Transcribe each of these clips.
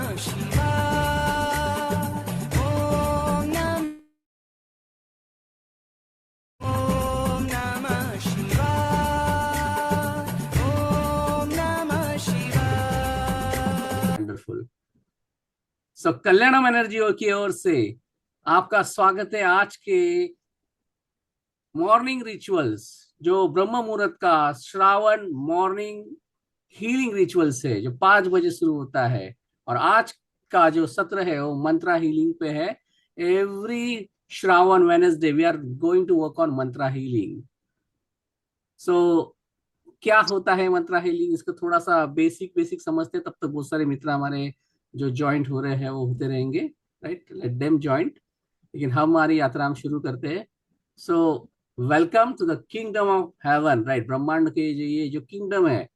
Wonderful. सो कल्याणम energy की ओर से आपका स्वागत है आज के मॉर्निंग रिचुअल्स, जो ब्रह्म मुहूर्त का श्रावण मॉर्निंग हीलिंग रिचुअल्स है, जो 5 बजे शुरू होता है। और आज का जो सत्र है वो मंत्रा हीलिंग पे है। Every Shravan Wednesday we are going to work on mantra healing. So क्या होता है मंत्रा हीलिंग, इसको थोड़ा सा बेसिक बेसिक समझते हैं, तब तक बहुत सारे मित्र हमारे जो ज्वाइंट हो रहे हैं वो होते रहेंगे। Right, let them join. लेकिन हम हमारी यात्रा हम शुरू करते हैं। So welcome to the kingdom of heaven. Right, ब्रह्मांड के ये जो किंगडम है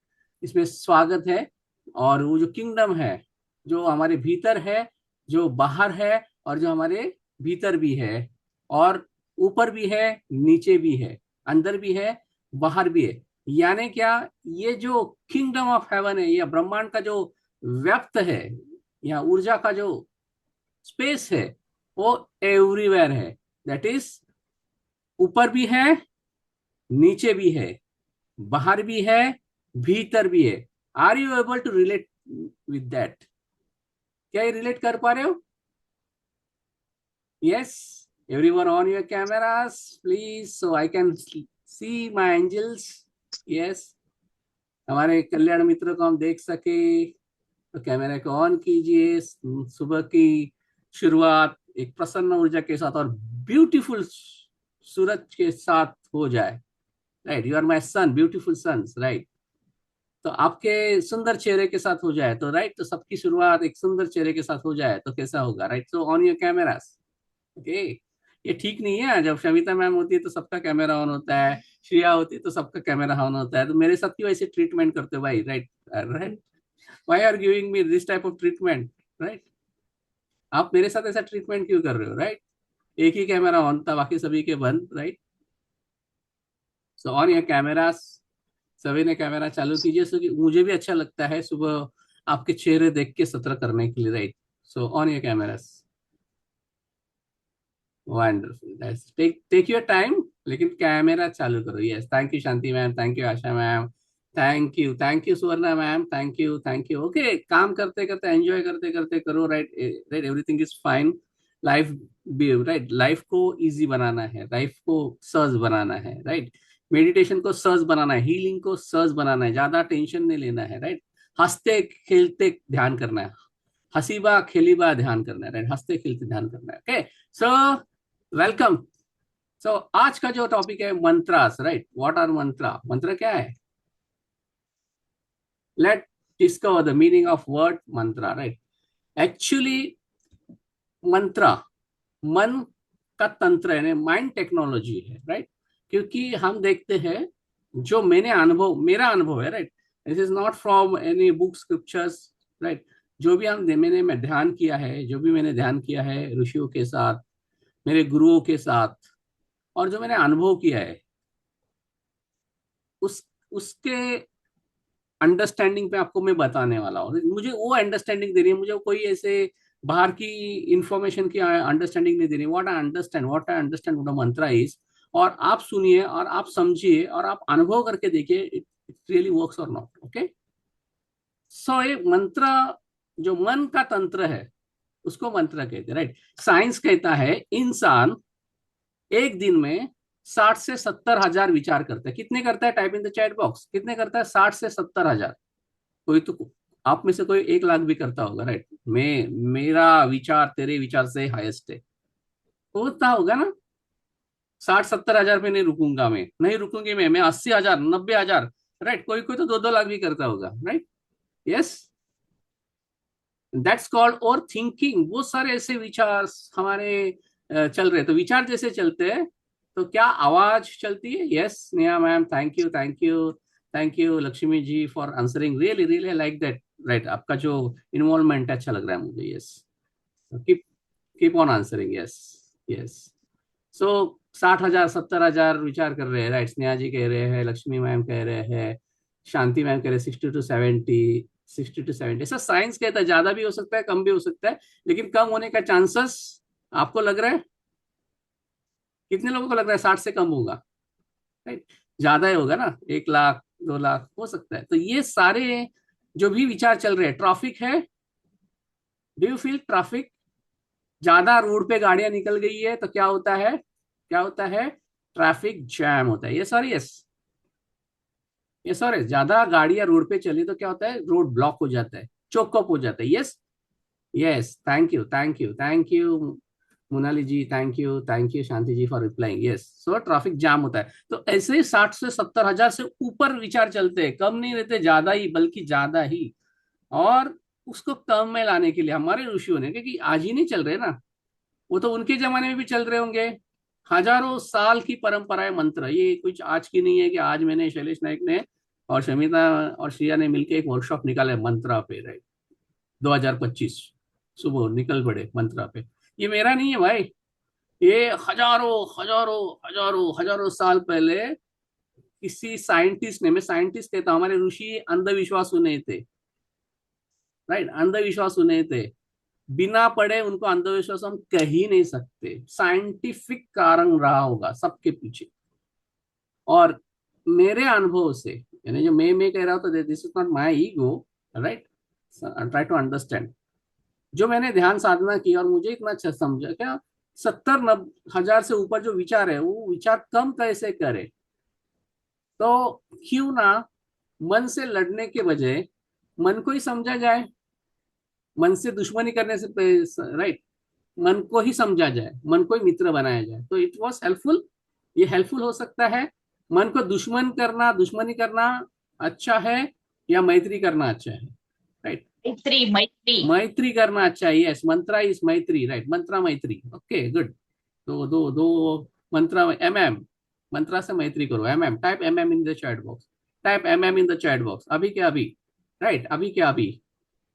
इसमें स्वागत है। और वो जो किंगडम है जो हमारे भीतर है, जो बाहर है, और जो हमारे भीतर भी है, और ऊपर भी है, नीचे भी है, अंदर भी है, बाहर भी है। यानी क्या, ये जो किंगडम ऑफ हेवन है या ब्रह्मांड का जो व्याप्त है या ऊर्जा का जो स्पेस है वो एवरीवेयर है। दैट इज ऊपर भी है, नीचे भी है, बाहर भी है, भीतर भी है। Are you able to relate with that? क्या ये रिलेट कर पा रहे हो? Yes, everyone on your cameras please, so I can see my angels. Yes, हमारे कल्याण मित्र को हम देख सके तो कैमरे को ऑन कीजिए। सुबह की शुरुआत एक प्रसन्न ऊर्जा के साथ और ब्यूटीफुल सूरज के साथ हो जाए। Right, you are my son, beautiful sons. Right, तो आपके सुंदर चेहरे के साथ हो जाए तो राइट, तो सबकी शुरुआत एक सुंदर चेहरे के साथ हो जाए तो कैसा होगा? Right, so on your cameras. Okay, ये ठीक नहीं है। जब शमिता मैम होती है तो सबका कैमरा ऑन होता है, श्रेया होती है तो सबका कैमरा ऑन होता है। तो मेरे साथ क्यों ऐसे ट्रीटमेंट करते हो भाई? Right, right, why are giving me this type of treatment? Right, आप मेरे साथ ऐसा ट्रीटमेंट क्यों कर रहे हो? राइट, एक ही कैमरा ऑन था, बाकी सभी के बंद। Right, so on your cameras. सभी ने कैमरा चालू कीजिए, सो कि मुझे भी अच्छा लगता है सुबह आपके चेहरे देख के सत्र करने के लिए। Right, so on your cameras. Wonderful, that's take take your time, लेकिन कैमरा चालू करो। Yes, thank you Shanti ma'am, thank you Asha ma'am, thank you Suvarna ma'am, thank you. Okay, काम करते करते एंजॉय करते करते करो। Right, right, everything is fine. Life भी राइट, लाइफ को इजी बनाना है, लाइफ को सहज बनाना है। राइट, मेडिटेशन को सहज बनाना है, हीलिंग को सहज बनाना है, ज्यादा टेंशन नहीं लेना है। राइट, हंसते खेलते ध्यान करना है, हसीबा खेलीबा ध्यान करना है। राइट, हंसते खेलते ध्यान करना है। Okay, so welcome. सो आज का जो टॉपिक है mantras. Right, what are mantra? मंत्र क्या है? Let discover the meaning of word mantra. Right, actually mantra मन का तंत्र है, माइंड टेक्नोलॉजी है। राइट, क्योंकि हम देखते हैं, जो मेरा अनुभव है। Right, this is not from any book scriptures. Right, जो भी मैं ध्यान किया है, जो भी मैंने ध्यान किया है ऋषियों के साथ, मेरे गुरुओं के साथ, और जो मैंने अनुभव किया है उस उसके अंडरस्टैंडिंग पे आपको मैं बताने वाला हूँ। मुझे वो अंडरस्टैंडिंग देनी है, मुझे कोई ऐसे बाहर की इंफॉर्मेशन की अंडरस्टैंडिंग नहीं देनी। What I understand what Mantra is. और आप सुनिए और आप समझिए और आप अनुभव करके देखिए, इट रियली वर्क्स और नॉट। ओके, सो ये मंत्र जो मन का तंत्र है उसको मंत्र कहते हैं। राइट, साइंस कहता है इंसान एक दिन में 60 से 70 हजार विचार करता है। कितने करता है? Type in the chat box, कितने करता है? 60 से 70 हजार। कोई तो आप में से कोई 1 लाख भी करता होगा। राइट, मेरा विचार तेरे विचार से हाईएस्ट है, तो होता होगा ना। 60 70 हजार पे नहीं रुकूंगा, नहीं रुकूंगी मैं 80 हजार 90 हजार। राइट, कोई कोई तो 2 2 लाख भी करता होगा। राइट, यस, दैट्स कॉल्ड और थिंकिंग। बहुत सारे ऐसे विचार हमारे चल रहे हैं। तो विचार जैसे चलते हैं तो क्या आवाज चलती है? Yes, Neha ma'am, thank you Lakshmi ji for answering, really really like that. Right, आपका जो इन्वॉल्वमेंट अच्छा लग रहा है मुझे। Yes, keep keep on answering. Yes, yes, so 60 हजार 70 हजार विचार कर रहे हैं। राइट, स्नेहा जी कह रहे हैं, लक्ष्मी मैम कह रहे हैं, शांति मैम कह रहे हैं 60 to 70, 60 to 70, ऐसा साइंस कहता है। ज्यादा भी हो सकता है, कम भी हो सकता है, लेकिन कम होने का चांसेस आपको लग रहा है? कितने लोगों को लग रहा है 60 से कम होगा? राइट, ज्यादा ही होगा ना, 1 लाख 2 लाख हो सकता है। तो ये सारे जो भी विचार चल रहे हैं, ट्रैफिक है, डू यू फील ट्रैफिक? ज्यादा रोड पे गाड़ियां निकल गई है तो क्या होता है? क्या होता है? ट्रैफिक जैम होता है। ये सॉरी, यस, ये सॉरी, ज्यादा गाड़ियां रोड पे चली तो क्या होता है? रोड ब्लॉक हो जाता है, चोक अप हो जाता है। Yes, yes, thank you, thank you, thank you Monali ji, thank you Shanti ji for replying. Yes, so traffic jam होता है। तो ऐसे ही 60 से 70 हजार से ऊपर विचार चलते हैं, कम नहीं रहते, ज्यादा ही, बल्कि ज्यादा ही। और उसको कम में लाने के लिए हमारे ऋषियों ने, क्योंकि आज ही नहीं चल रहे ना, वो तो उनके जमाने में भी चल रहे होंगे, हजारों साल की परंपरा है मंत्र। ये कुछ आज की नहीं है कि आज मैंने, शैलेश नायक ने और शमिता और श्रिया ने मिलकर एक वर्कशॉप निकाला है मंत्रा पे, राइट? 2025 सुबह निकल पड़े मंत्रा पे। ये मेरा नहीं है भाई, ये हजारों हजारों हजारों हजारों साल पहले किसी साइंटिस्ट ने, मैं साइंटिस्ट कहता हूं, हमारे ऋषि अंधविश्वास नहीं थे, राइट? अंधविश्वास नहीं थे, बिना पढ़े उनको अंधविश्वास हम कह ही नहीं सकते। साइंटिफिक कारण रहा होगा सबके पीछे। और मेरे अनुभव से, यानी जो मैं कह रहा हूँ, तो this is not my ego, right? Try to understand. जो मैंने ध्यान साधना की और मुझे इतना अच्छा समझा, क्या 70 हजार से ऊपर जो विचार है, वो विचार कम कैसे करे? तो क्यों ना मन से लड़ने के बजाय मन को ही समझा जाए, मन से दुश्मनी करने से, राइट? मन को ही समझा जाए, मन को ही मित्र बनाया जाए, तो इट वॉज हेल्पफुल। ये हेल्पफुल हो सकता है। मन को दुश्मन करना, दुश्मनी करना अच्छा है, या मैत्री करना अच्छा है? राइट, मैत्री मैत्री। मैत्री करना अच्छा है। यस, मंत्रा इज मैत्री, राइट? मंत्रा मैत्री, ओके, गुड। दो दो दो मंत्रा, एम एम, मंत्रा से मैत्री करो। M M, type M M in the chat box, type M M in the chat box, अभी क्या अभी, राइट? अभी क्या अभी,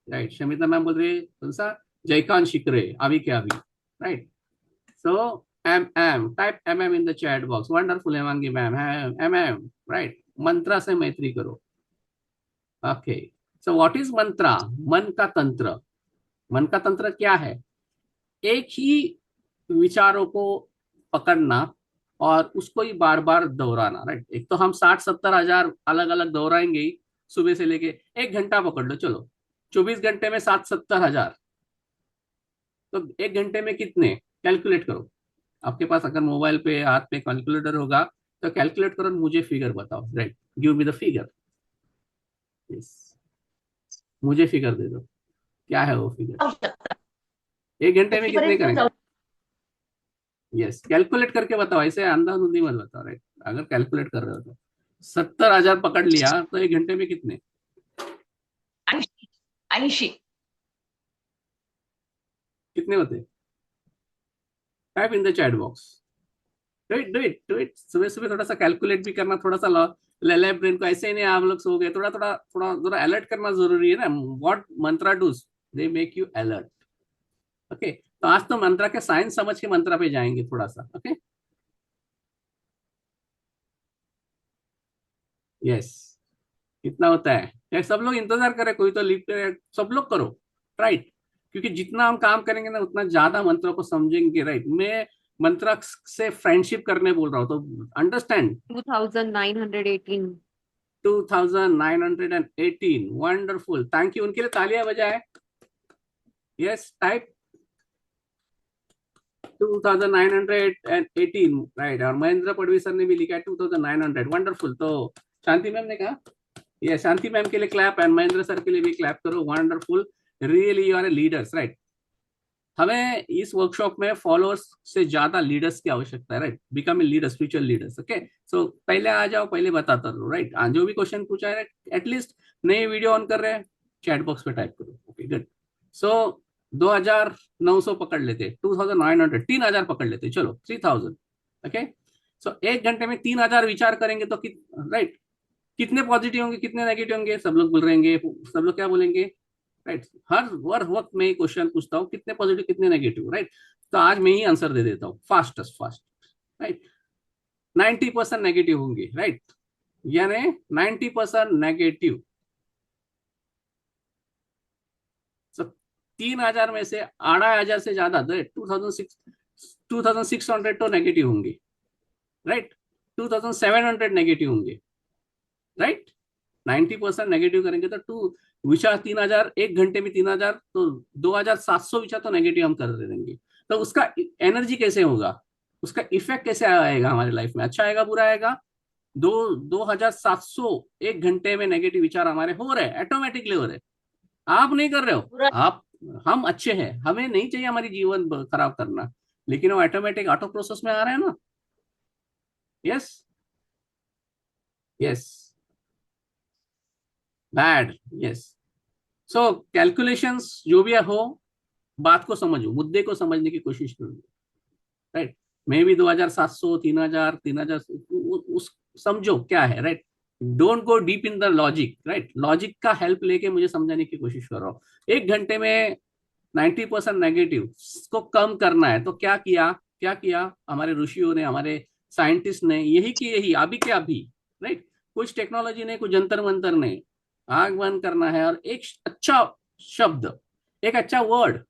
राइट? शमिता मैम बोल रहे कौन सा? जयकांत शिकरे, अभी क्या अभी, right? So M M, type M M in the chat box, wonderful Hemangi ma'am है, एम एम, राइट? मंत्रा से मैत्री करो, okay. So what is mantra? मन का तंत्र। मन का तंत्र क्या है? एक ही विचारों को पकड़ना और उसको ही बार बार दोहराना, राइट? एक तो हम 60 70 हजार अलग अलग दोहराएंगे ही, सुबह से लेके 1 घंटा पकड़ लो, चलो 24 घंटे में 60 70 हजार, तो 1 घंटे में कितने? कैलकुलेट करो। आपके पास अगर मोबाइल पे हाथ में कैलकुलेटर होगा तो कैलकुलेट करो, मुझे फिगर बताओ, right? Give me the figure. Yes, मुझे फिगर दे दो, क्या है वो फिगर? जाऊ शकतात 1 घंटे में कितने 80 पर्यंत करेंगे? जाऊ. यस, कैलकुलेट करके बताओ, ऐसे अंधाधुंधी मत बताओ, राइट? अगर कैलकुलेट कर रहे हो तो 70 हजार पकड़ लिया तो 1 घंटे में कितने? 80 80. कितने होते? Type in the chat box, do it, do it, do it. सुबह सुबह थोड़ा सा कैलकुलेट भी करना, थोड़ा सा ले ब्रेन को, ऐसे ही नहीं आप लोग सो गए, थोड़ा थोड़ा थोड़ा थोड़ा अलर्ट करना जरूरी है ना। What mantra does, they make you alert, okay? तो आज तो मंत्रा के साइंस समझ के मंत्रा पे जाएंगे थोड़ा सा, ओके? यस, कितना होता है? यार सब लोग इंतजार करें, कोई तो लिफ्ट, सब लोग करो, राइट? क्योंकि जितना हम काम करेंगे ना, उतना ज्यादा मंत्रों को समझेंगे, राइट? मैं मंत्र से फ्रेंडशिप करने बोल रहा हूँ, तो अंडरस्टैंड। 2918. 2918, वंडरफुल, थैंक यू, उनके लिए तालियां बजाए। Yes, type 2918, right? और महेंद्र पडवी सर ने भी लिखा है 2900, वंडरफुल। तो शांति मैम ने कहा, ये शांति मैम के लिए क्लैप, एंड महेंद्र सर के लिए भी क्लैप करो, wonderful, really you are a leaders, right? हमें इस वर्कशॉप में फॉलोअर्स से ज्यादा लीडर्स की आवश्यकता है, right? Become a leaders, future leaders, okay? So पहले आ जाओ, पहले बताता रहो, राइट? जो भी क्वेश्चन पूछा है, एटलीस्ट नई वीडियो ऑन कर रहे हैं, चैट बॉक्स पे टाइप करो, ओके, गुड। सो 2900 पकड़ लेते, 2900, 3000 पकड़ लेते, चलो 3000, ओके? सो 1 घंटे में 3000 विचार करेंगे तो राइट? कितने पॉजिटिव होंगे, कितने नेगेटिव होंगे? सब लोग बोल रहेंगे, सब लोग क्या बोलेंगे, राइट? हर वक्त मैं क्वेश्चन पूछता हूँ, कितने पॉजिटिव कितने नेगेटिव, राइट? तो आज मैं ही आंसर दे देता हूँ, फास्टेस्ट फास्ट, राइट? 90% नेगेटिव होंगे, राइट? यानी 90% नेगेटिव, 3,000 में से 8,500 से ज्यादा 2,600 तो नेगेटिव होंगे, राइट। 2,700 नेगेटिव होंगे, राइट। 90% नेगेटिव करेंगे तो टू विचार 3,000, एक घंटे में 3,000 तो 2,700 विचार तो नेगेटिव हम कर देंगे। तो उसका एनर्जी कैसे होगा, उसका इफेक्ट कैसे आएगा हमारे लाइफ में, अच्छा आएगा बुरा आएगा? 2,700 एक घंटे में नेगेटिव विचार हमारे हो रहे हैं, ऑटोमेटिकली हो रहे हैं। आप नहीं कर रहे हो, पूरा आप, हम अच्छे हैं, हमें नहीं चाहिए हमारी जीवन खराब करना, लेकिन वो ऑटोमेटिक ऑटो प्रोसेस में आ रहे हैं ना। Yes, yes, bad, yes. So calculations जो भी हो, बात को समझो, मुद्दे को समझने की कोशिश करो, राइट। मे भी 2,700, 3,000, 3,000 उस समझो क्या है, right. Don't go deep in the logic, right. Logic का हेल्प लेके मुझे समझाने की कोशिश करो। एक घंटे में 90% नेगेटिव को कम करना है तो क्या किया, क्या किया हमारे ऋषियों ने, हमारे साइंटिस्ट ने, यही की यही, अभी के अभी, राइट। कुछ टेक्नोलॉजी ने, कुछ जंतर मंतर ने, आग बंद करना है और एक अच्छा शब्द, एक अच्छा वर्ड,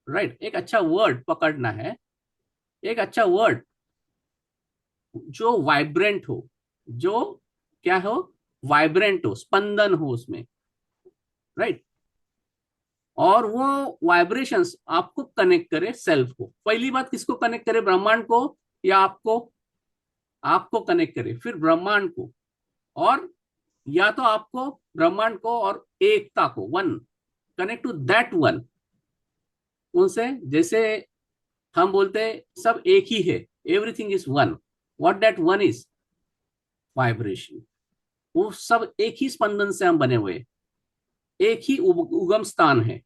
राइट, एक अच्छा वर्ड पकड़ना है, एक अच्छा वर्ड जो वाइब्रेंट हो, जो क्या हो, वाइब्रेंट हो, स्पंदन हो उसमें, राइट। और वो वाइब्रेशंस आपको कनेक्ट करे सेल्फ को। पहली बात किसको कनेक्ट करे, ब्रह्मांड को या आपको? आपको कनेक्ट करे, फिर ब्रह्मांड को, और या तो आपको ब्रह्मांड को और एकता को, one, connect to that one, उनसे। जैसे हम बोलते हैं सब एक ही है, everything is one, what that one is, vibration. वो सब एक ही स्पंदन से हम बने हुए, एक ही उगम स्थान है,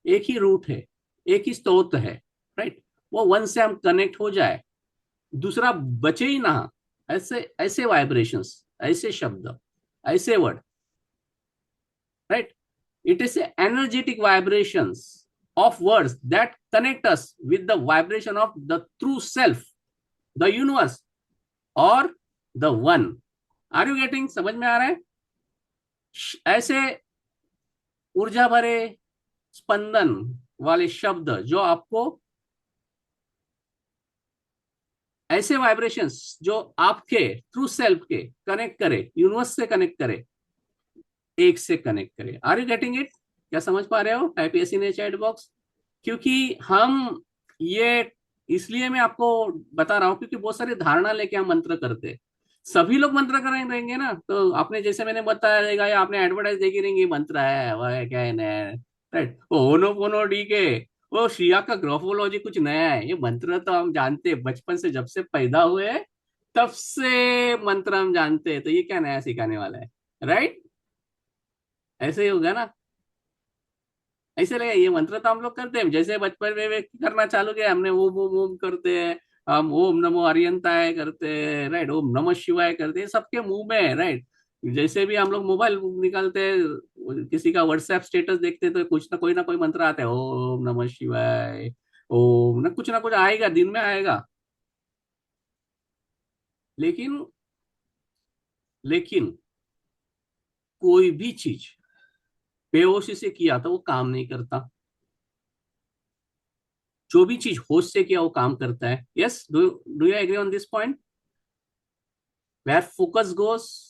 एक ही रूट है, एक ही स्रोत है, राइट। वो वन से हम कनेक्ट हो जाए, दूसरा बचे ही ना। ऐसे ऐसे वाइब्रेशंस, ऐसे शब्द, ऐसे word, right. It is energetic vibrations of words that connect us with the vibration of the true self, the universe or the one. Are you getting, समझ में आ रहा है? ऐसे ऊर्जा भरे स्पंदन वाले शब्द जो आपको, ऐसे वाइब्रेशंस जो आपके ट्रू सेल्फ के कनेक्ट करे, यूनिवर्स से कनेक्ट करे, एक से कनेक्ट करे। Are you getting it? क्या समझ पा रहे हो? Type yes in chat box. क्योंकि हम ये, इसलिए मैं आपको बता रहा हूँ क्योंकि बहुत सारी धारणा लेके हम मंत्र करते हैं। सभी लोग मंत्र करें रहेंगे ना, तो आपने जैसे मैंने बताया रहेगा या आपने एडवर्टाइज देखी रहेंगी, मंत्र है वह है क्या है, राइट। ओनो पोनो डी के, वो शिया का ग्राफोलॉजी कुछ नया है, ये मंत्र तो हम जानते हैं बचपन से, जब से पैदा हुए तब से मंत्र हम जानते हैं, तो ये क्या नया सिखाने वाला है, राइट। ऐसे ही होगा ना, ऐसे लगे ये मंत्र तो हम लोग करते हैं, जैसे बचपन में करना चालू किया हमने, ओम ओम ओम करते हैं हम, ओम नमो अरियंताय करते हैं, राइट, ओम नमः शिवाय करते हैं, सबके मुंह में है, राइट। जैसे भी हम लोग मोबाइल निकालते हैं, किसी का व्हाट्सएप स्टेटस देखते हैं तो कुछ ना कोई मंत्र आता है, ओम नमः शिवाय, ओम ना कुछ आएगा, दिन में आएगा। लेकिन लेकिन कोई भी चीज बेहोशी से किया तो वो काम नहीं करता, जो भी चीज होश से किया वो काम करता है। Yes, do you agree on this point? Where focus goes,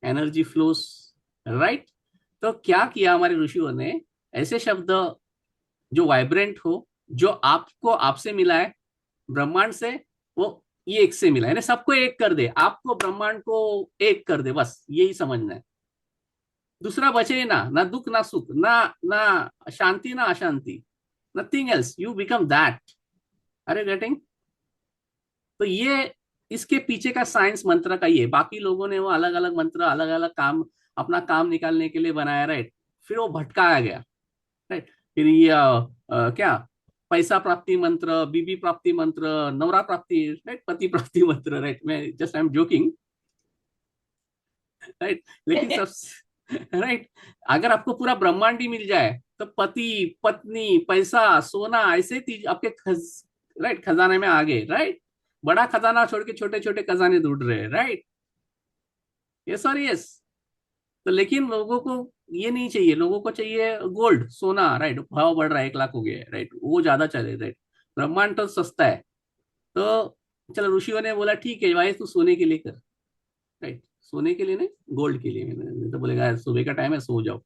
energy flows, right. तो क्या किया हमारे ऋषियों ने, ऐसे शब्द जो वाइब्रेंट हो, जो आपको आपसे मिला है, ब्रह्मांड से, वो ये एक से मिला है, यानी सबको एक कर दे, आपको ब्रह्मांड को एक कर दे, बस यही समझना है। दूसरा बचे ना, ना दुख ना सुख, ना ना शांति ना अशांति, nothing else, you become that. अरे गेटिंग? तो ये इसके पीछे का साइंस मंत्र का ये, बाकी लोगों ने वो अलग अलग मंत्र, अलग अलग काम, अपना काम निकालने के लिए बनाया, राइट। फिर वो भटकाया गया, राइट। फिर ये क्या, पैसा प्राप्ति मंत्र, बीबी प्राप्ति मंत्र, नवरा प्राप्ति, राइट, पति प्राप्ति मंत्र, राइट। मैं just I am joking, right. लेकिन सब राइट, अगर आपको पूरा ब्रह्मांड ही मिल जाए तो पति पत्नी पैसा सोना ऐसे आपके राइट खजाने में आ गए, राइट। बड़ा खजाना छोड़ के छोटे छोटे खजाने ढूंढ रहे हैं, राइट। यस और यस। तो लेकिन लोगों को ये नहीं चाहिए, लोगों को चाहिए गोल्ड, सोना, राइट। भाव बढ़ रहा है, 1 लाख हो गया है, राइट, वो ज्यादा चले, राइट। ब्रह्मांड तो सस्ता है। तो चलो ऋषियों ने बोला ठीक है भाई, तू सोने के लिए कर, राइट। सोने के लिए नहीं, गोल्ड के लिए। मैंने तो बोलेगा यार सुबह का टाइम है, सो जाओ,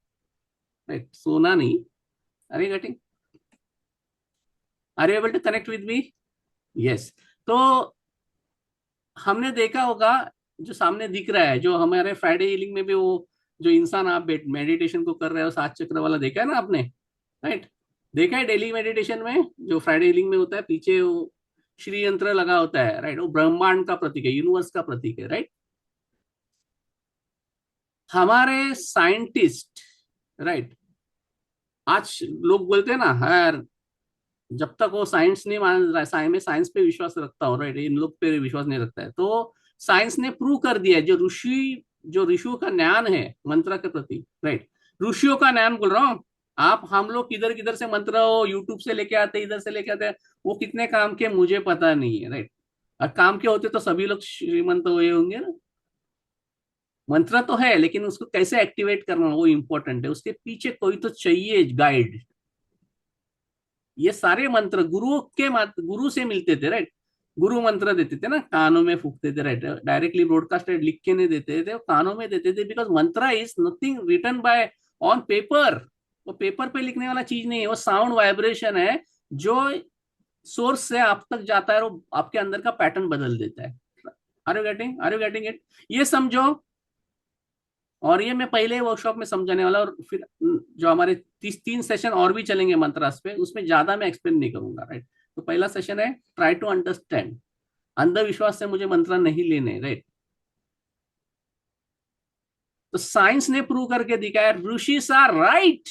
राइट, सोना नहीं। अरे getting, are you able to connect with me? Yes. तो हमने देखा होगा, जो सामने दिख रहा है, जो हमारे फ्राइडे हीलिंग में भी वो जो इंसान आप मेडिटेशन को कर रहे हो, 7 चक्र वाला देखा है ना आपने, राइट? देखा है डेली मेडिटेशन में जो फ्राइडे हीलिंग में होता है, पीछे वो श्री यंत्र लगा होता है, राइट? वो ब्रह्मांड का प्रतीक है, यूनिवर्स का प्रतीक है, राइट? हमारे साइंटिस्ट, राइट, आज लोग बोलते हैं ना यार, जब तक वो साइंस नहीं मान रहा है, मैं साइंस पे विश्वास रखता हूँ, राइट, इन लोग पे विश्वास नहीं रखता है। तो साइंस ने प्रूव कर दिया है, जो ऋषियों का ज्ञान है मंत्र के प्रति, राइट, ऋषियों का ज्ञान बोल रहा हूँ। आप हम लोग किधर किधर से मंत्र हो यूट्यूब से लेके आते, इधर से लेके आते हैं, वो कितने काम के मुझे पता नहीं है, राइट। और काम के होते तो सभी लोग श्रीमंत हुए होंगे ना। मंत्र तो है, लेकिन उसको कैसे एक्टिवेट करना वो इंपॉर्टेंट है, उसके पीछे कोई तो चाहिए गाइड। ये सारे मंत्र गुरु से मिलते थे, राइट। गुरु मंत्र देते थे ना, कानों में फूकते थे, राइट। डायरेक्टली ब्रॉडकास्ट लिख के नहीं देते थे, वो कानों में देते थे, because mantra is nothing written by on paper. वो पेपर पे लिखने वाला चीज नहीं है, वो साउंड वाइब्रेशन है, जो सोर्स से आप तक जाता है और वो आपके अंदर का पैटर्न बदल देता है। Are you getting it? ये समझो। और ये मैं पहले वर्कशॉप में समझाने वाला, और फिर जो हमारे 3 सेशन और भी चलेंगे मंत्रास पे, उसमें ज्यादा मैं एक्सप्लेन नहीं करूंगा, राइट। तो पहला सेशन है ट्राई टू अंडरस्टैंड। अंधविश्वास से मुझे मंत्र नहीं लेने, राइट। तो साइंस ने प्रूव करके दिखाया ऋषि आर राइट।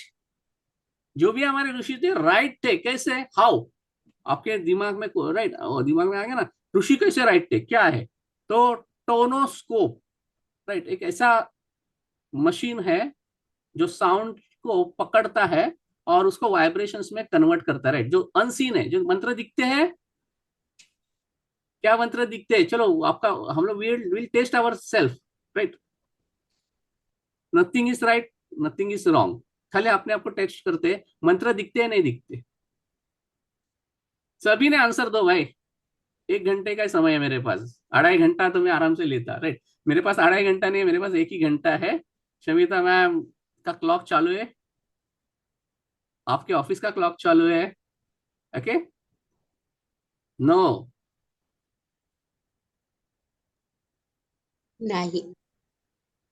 जो भी हमारे ऋषि थे राइट थे। कैसे? हाउ? आपके दिमाग में, राइट, दिमाग में आ गया ना, ऋषि कैसे राइट थे, क्या है? तो टोनोस्कोप, राइट, एक ऐसा मशीन है जो साउंड को पकड़ता है और उसको वाइब्रेशंस में कन्वर्ट करता है, राइट। जो अनसीन है, जो मंत्र दिखते हैं, क्या मंत्र दिखते हैं, चलो आपका, हम लोग will test our self, right. Nothing is right, nothing is wrong. खाली अपने आप को टेस्ट करते हैं, मंत्र दिखते हैं नहीं दिखते। सभी ने आंसर दो भाई। 1 घंटे का समय है मेरे पास, 2.5 घंटा तो मैं आराम से लेता, राइट। मेरे पास 2.5 घंटा नहीं है, मेरे पास 1 ही घंटा है। शमिता मैम का क्लॉक चालू है, आपके ऑफिस का क्लॉक चालू है, ओके? नो। नाही.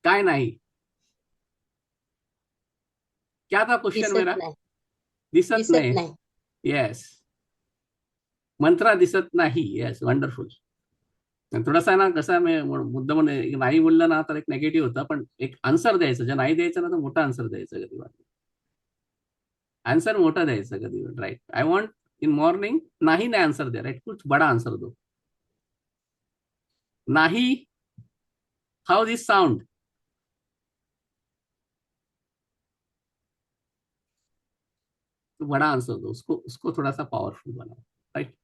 काय नाही? क्या था क्वेश्चन दिसत मेरा? नाही. दिसत दिसत नाही? नाही. यस, मंत्रा दिसत नाही, यस, वंडरफुल। थोडासा ना, कसा मैं मुद्दा नाही बोललं ना तर एक नेगेटिव्ह होता, पण एक आन्सर द्यायचं, जे नाही द्यायचं ना तर मोठा आन्सर द्यायचं कधी, आंसर मोटा द्यायचा कधी, right. I want in morning नाही ना आंसर दे, राइट, कुछ बड़ा आंसर दो। नाही, हाउ दिस साउंड, तो बड़ा आंसर दो, उसको उसको थोड़ा सा पावरफुल बनाओ, राइट।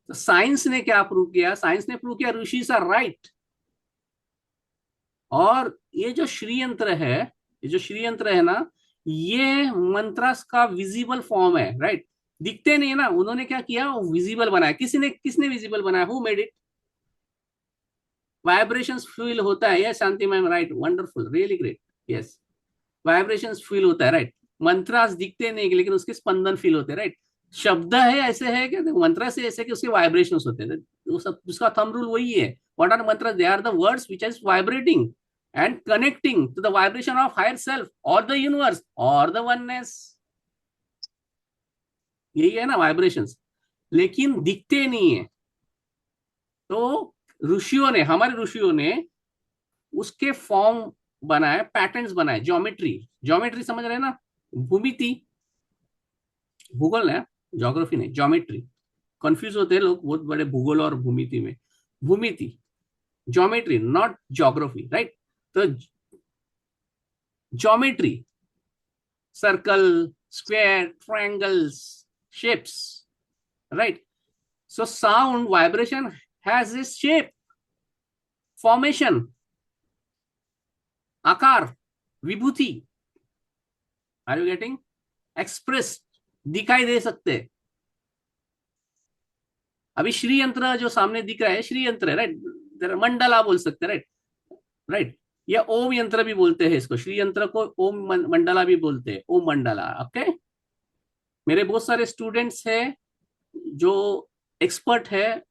तो साइंस ने क्या प्रूव किया? साइंस ने प्रूव किया ऋषि आर राइट। और ये जो श्री यंत्र है, ये जो श्री यंत्र है ना, ये मंत्रास का विजिबल फॉर्म है, राइट। दिखते नहीं है ना, उन्होंने क्या किया, वो विजिबल बनाया। किसने विजिबल बनाया? Who made it? Vibrations feel होता है, yes Shanti ma'am, right, wonderful, really great, yes. Vibrations feel होता है, राइट। मंत्रास दिखते नहीं, लेकिन उसके स्पंदन फील होते हैं, राइट। शब्द है ऐसे है कि मंत्र से ऐसे कि उसके वाइब्रेशंस होते हैं, वो सब उसका थंब रूल वही है। What are mantra? They are the words which is vibrating and connecting to the vibration of higher self और द यूनिवर्स और द वननेस। यही है ना वाइब्रेशंस, लेकिन दिखते नहीं है। तो ऋषियों ने, हमारे ऋषियों ने उसके फॉर्म बनाए, पैटर्न्स बनाए, ज्योमेट्री। ज्योमेट्री समझ रहे हैं ना? भूमिति, भूगोल है, ज्योग्राफी नहीं, ज्योमेट्री। कंफ्यूज होते हैं लोग बहुत बड़े भूगोल और भूमिति में। भूमिति, ज्योमेट्री, नॉट ज्योग्राफी, राइट। तो geometry, circle, square, triangles, shapes, right. So sound vibration has this shape, formation, आकार, विभूति, आर यू गेटिंग? एक्सप्रेस, दिखाई दे सकते। अभी श्री यंत्र जो सामने दिख रहा है श्री यंत्र है, राइट? मंडला बोल सकते, राइट? राइट, या ओम यंत्र भी बोलते हैं इसको, श्री यंत्र को ओम मंडला भी बोलते हैं, ओम मंडला। ओके, मेरे बहुत सारे स्टूडेंट्स हैं जो एक्सपर्ट है,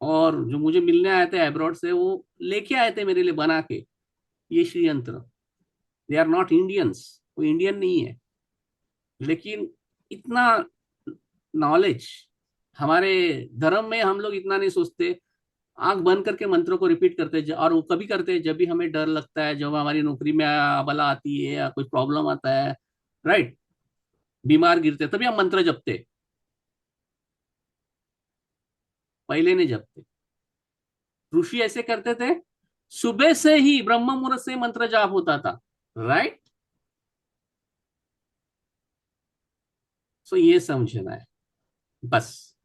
और जो मुझे मिलने आए थे अब्रॉड से, वो लेके आए थे मेरे लिए बना के ये श्री यंत्र। दे आर नॉट इंडियंस, वो इंडियन नहीं है, लेकिन इतना नॉलेज, हमारे धर्म में हम लोग इतना नहीं सोचते। आंख बंद करके मंत्रों को रिपीट करते हैं, और वो कभी करते हैं जब भी हमें डर लगता है, जब हमारी नौकरी में अबला आती है या कोई प्रॉब्लम आता है, राइट, बीमार गिरते हैं, तभी हम मंत्र जपते, पहले नहीं जपते। ऋषि ऐसे करते थे, सुबह से ही ब्रह्म मुहूर्त से मंत्र जाप होता था, राइट? सो ये समझना है बस।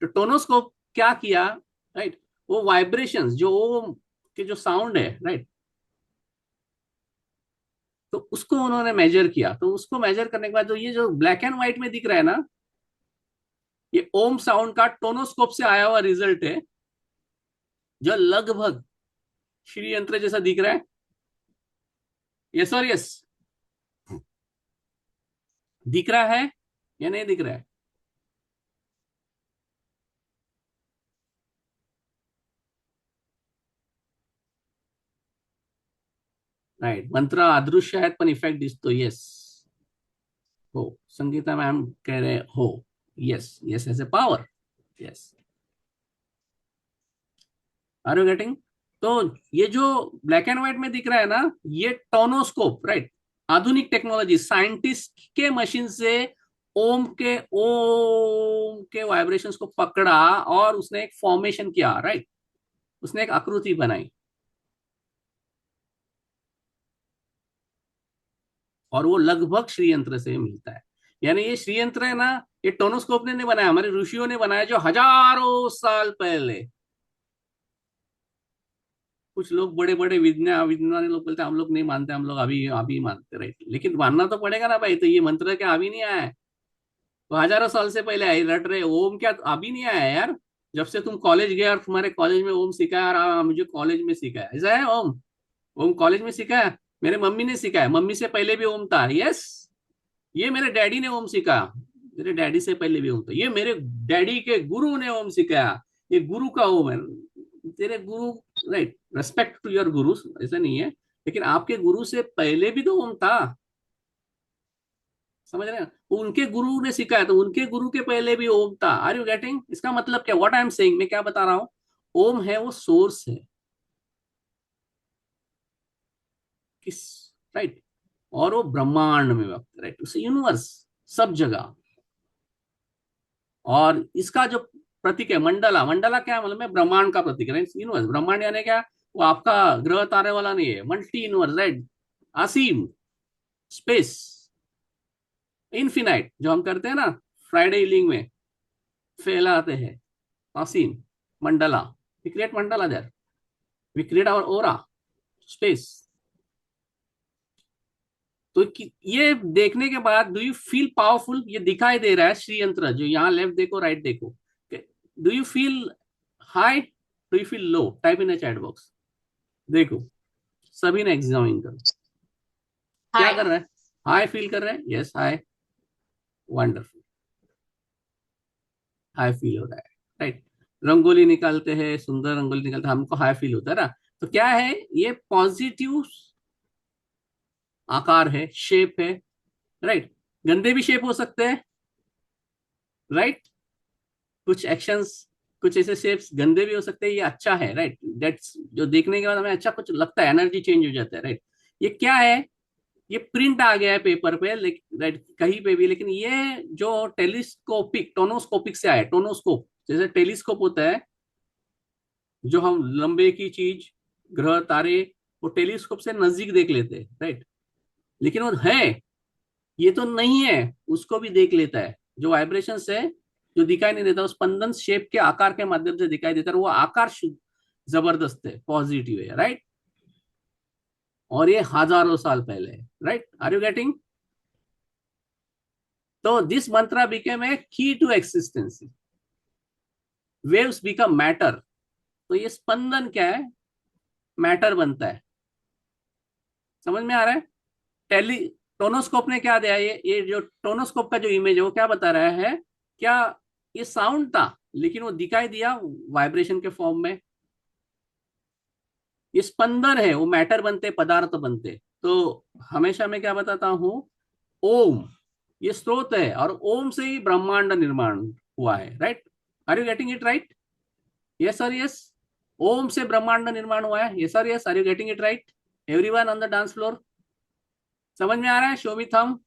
तो टोनोस्कोप क्या किया, राइट? वो वाइब्रेशंस जो ओम के जो साउंड है, राइट, तो उसको उन्होंने मेजर किया। तो उसको मेजर करने के बाद जो ये जो ब्लैक एंड व्हाइट में दिख रहा है ना, ये ओम साउंड का टोनोस्कोप से आया हुआ रिजल्ट है, जो लगभग श्री यंत्र जैसा दिख रहा है। यस और यस, दिख रहा है या नहीं दिख रहा है? राइट, मंत्र अदृश्य आहेत पण इफेक्ट दिसतो, यस। हो, संगीता मैम कह रहे हो, yes, yes as a power, yes. Are you getting? तो ये जो ब्लैक एंड व्हाइट में दिख रहा है ना, ये टोनोस्कोप, राइट, आधुनिक टेक्नोलॉजी, साइंटिस्ट के मशीन से ओम के वाइब्रेशंस को पकड़ा और उसने एक फॉर्मेशन किया, राइट, उसने एक आकृति बनाई, और वो लगभग श्री यंत्र से मिलता है। यानी ये श्री यंत्र है ना, ये टोनोस्कोप ने नहीं बनाया, हमारे ऋषियों ने बनाया, जो हजारों साल पहले। कुछ लोग बड़े बड़े विज्ञानी लोग बोलते हैं हम लोग नहीं मानते, हम लोग अभी अभी मानते, राइट, लेकिन मानना तो पड़ेगा ना भाई। तो ये मंत्र क्या अभी नहीं आया है? तो हजारों साल से पहले आई रट रहे, ओम क्या अभी नहीं आया है यार? जब से तुम कॉलेज गए और तुम्हारे कॉलेज में ओम सिखाया, और मुझे कॉलेज में सिखाया, ऐसा है? ओम ओम कॉलेज में सिखाया? मेरे मम्मी ने सिखाया, मम्मी से पहले भी ओम था, यस। ये मेरे डैडी ने ओम सिखाया, मेरे डैडी से पहले भी ओम था। ये मेरे डैडी के गुरु ने ओम सिखाया, ये गुरु का ओम है, तेरे गुरु, राइट, रेस्पेक्ट टू योर गुरु, ऐसा नहीं है, लेकिन आपके गुरु से पहले भी तो ओम था, समझ रहे हैं? उनके गुरु ने सिखाया, तो उनके गुरु के पहले भी ओम था। Are you getting? इसका मतलब क्या, व्हाट आई एम सेइंग, मैं क्या बता रहा हूं? ओम है वो सोर्स है, किस, राइट, और वो ब्रह्मांड में व्यक्त, राइट, उसे यूनिवर्स, सब जगह। और इसका जो प्रतीक है मंडला, मंडला क्या है, मतलब ब्रह्मांड का प्रतीक है, यूनिवर्स, ब्रह्मांड यानी क्या? वो आपका ग्रह तारे वाला नहीं है, मल्टी यूनिवर्स, राइट, असीम, स्पेस, इन्फिनाइट, जो हम करते हैं ना फ्राइडे हीलिंग में, फैलाते हैं, Aseem, mandala, we create mandala there, we create our aura, space. तो ये देखने के बाद डू यू फील पावरफुल? ये दिखाई दे रहा है श्री यंत्र, जो यहाँ लेफ्ट देखो राइट देखो, do you feel high, do you feel low? Type in chat box, देखो सभी ने एग्जामिन कर, क्या हाय। कर रहा है? हाई फील कर रहे हैं, yes, high, wonderful, high feel हो रहा है, राइट। रंगोली निकालते हैं, सुंदर रंगोली निकालते हैं, हमको हाई फील होता है ना। तो क्या है, ये पॉजिटिव आकार है, शेप है, राइट। गंदे भी शेप हो सकते हैं, राइट, कुछ एक्शंस, कुछ ऐसे शेप्स गंदे भी हो सकते हैं, ये अच्छा है, राइट, दैट्स जो देखने के बाद हमें अच्छा कुछ लगता है, एनर्जी चेंज हो जाता है, राइट। ये क्या है, ये प्रिंट आ गया है पेपर पे, राइट, कहीं पे भी, लेकिन ये जो टेलीस्कोपिक, टोनोस्कोपिक से आया, टोनोस्कोप जैसे टेलीस्कोप होता है, जो हम लंबे की चीज, ग्रह तारे, वो टेलीस्कोप से नजदीक देख लेते हैं, राइट, लेकिन वो है, ये तो नहीं है, उसको भी देख लेता है। जो वाइब्रेशन है, जो दिखाई नहीं देता, उस स्पंदन शेप के आकार के माध्यम से दिखाई देता है, वो आकार जबरदस्त है, पॉजिटिव है, राइट। और ये हजारों साल पहले है, राइट? Are you getting? तो this mantra became a key to existence. Waves become matter. तो ये स्पंदन क्या है? मैटर बनता है। समझ में आ रहा है? टेली टोनोस्कोप ने क्या दिया? ये जो टोनोस्कोप का जो इमेज है वो क्या बता रहा है? क्या ये साउंड था, लेकिन वो दिखाई दिया वाइब्रेशन के फॉर्म में। ये स्पंदन है, वो मैटर बनते, पदार्थ बनते। तो हमेशा मैं क्या बताता हूं? ओम ये स्रोत है, और ओम से ही ब्रह्मांड निर्माण हुआ है, right? Are you getting it right? Yes sir, yes. Om से ब्रह्मांड निर्माण हुआ है, yes sir, yes. Are you getting it right? Everyone on the dance floor, समझ में आ रहा है? Show me thumb,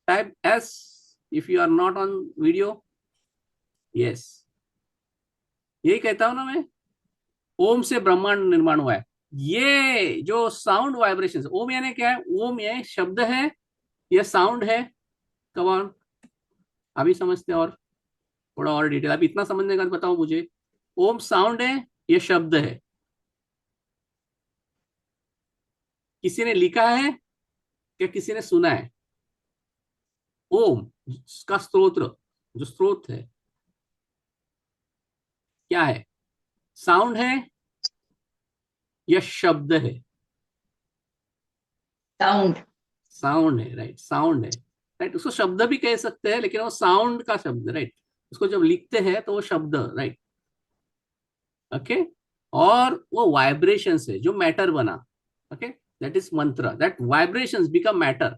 type S if you are not on video. Yes, यही कहता हूं ना मैं, ओम से ब्रह्मांड निर्माण हुआ है। ये जो साउंड वाइब्रेशन, ओम यानी क्या है? ओम ये शब्द है, ये साउंड है। कमान, अभी समझते हैं और थोड़ा और डिटेल। अभी इतना समझने का बताओ मुझे। ओम साउंड है, ये शब्द है। किसी ने लिखा है या किसी ने सुना है? ओम का स्त्रोत्र, जो स्रोत है, क्या है? साउंड है या शब्द है? साउंड। साउंड है, राइट? साउंड है, राइट? उसको शब्द भी कह सकते हैं, लेकिन वो साउंड का शब्द, राइट? उसको जब लिखते हैं तो वो शब्द, राइट? ओके। और वो वाइब्रेशन है जो मैटर बना। ओके, दैट इज मंत्र, दैट वाइब्रेशंस बिकम मैटर।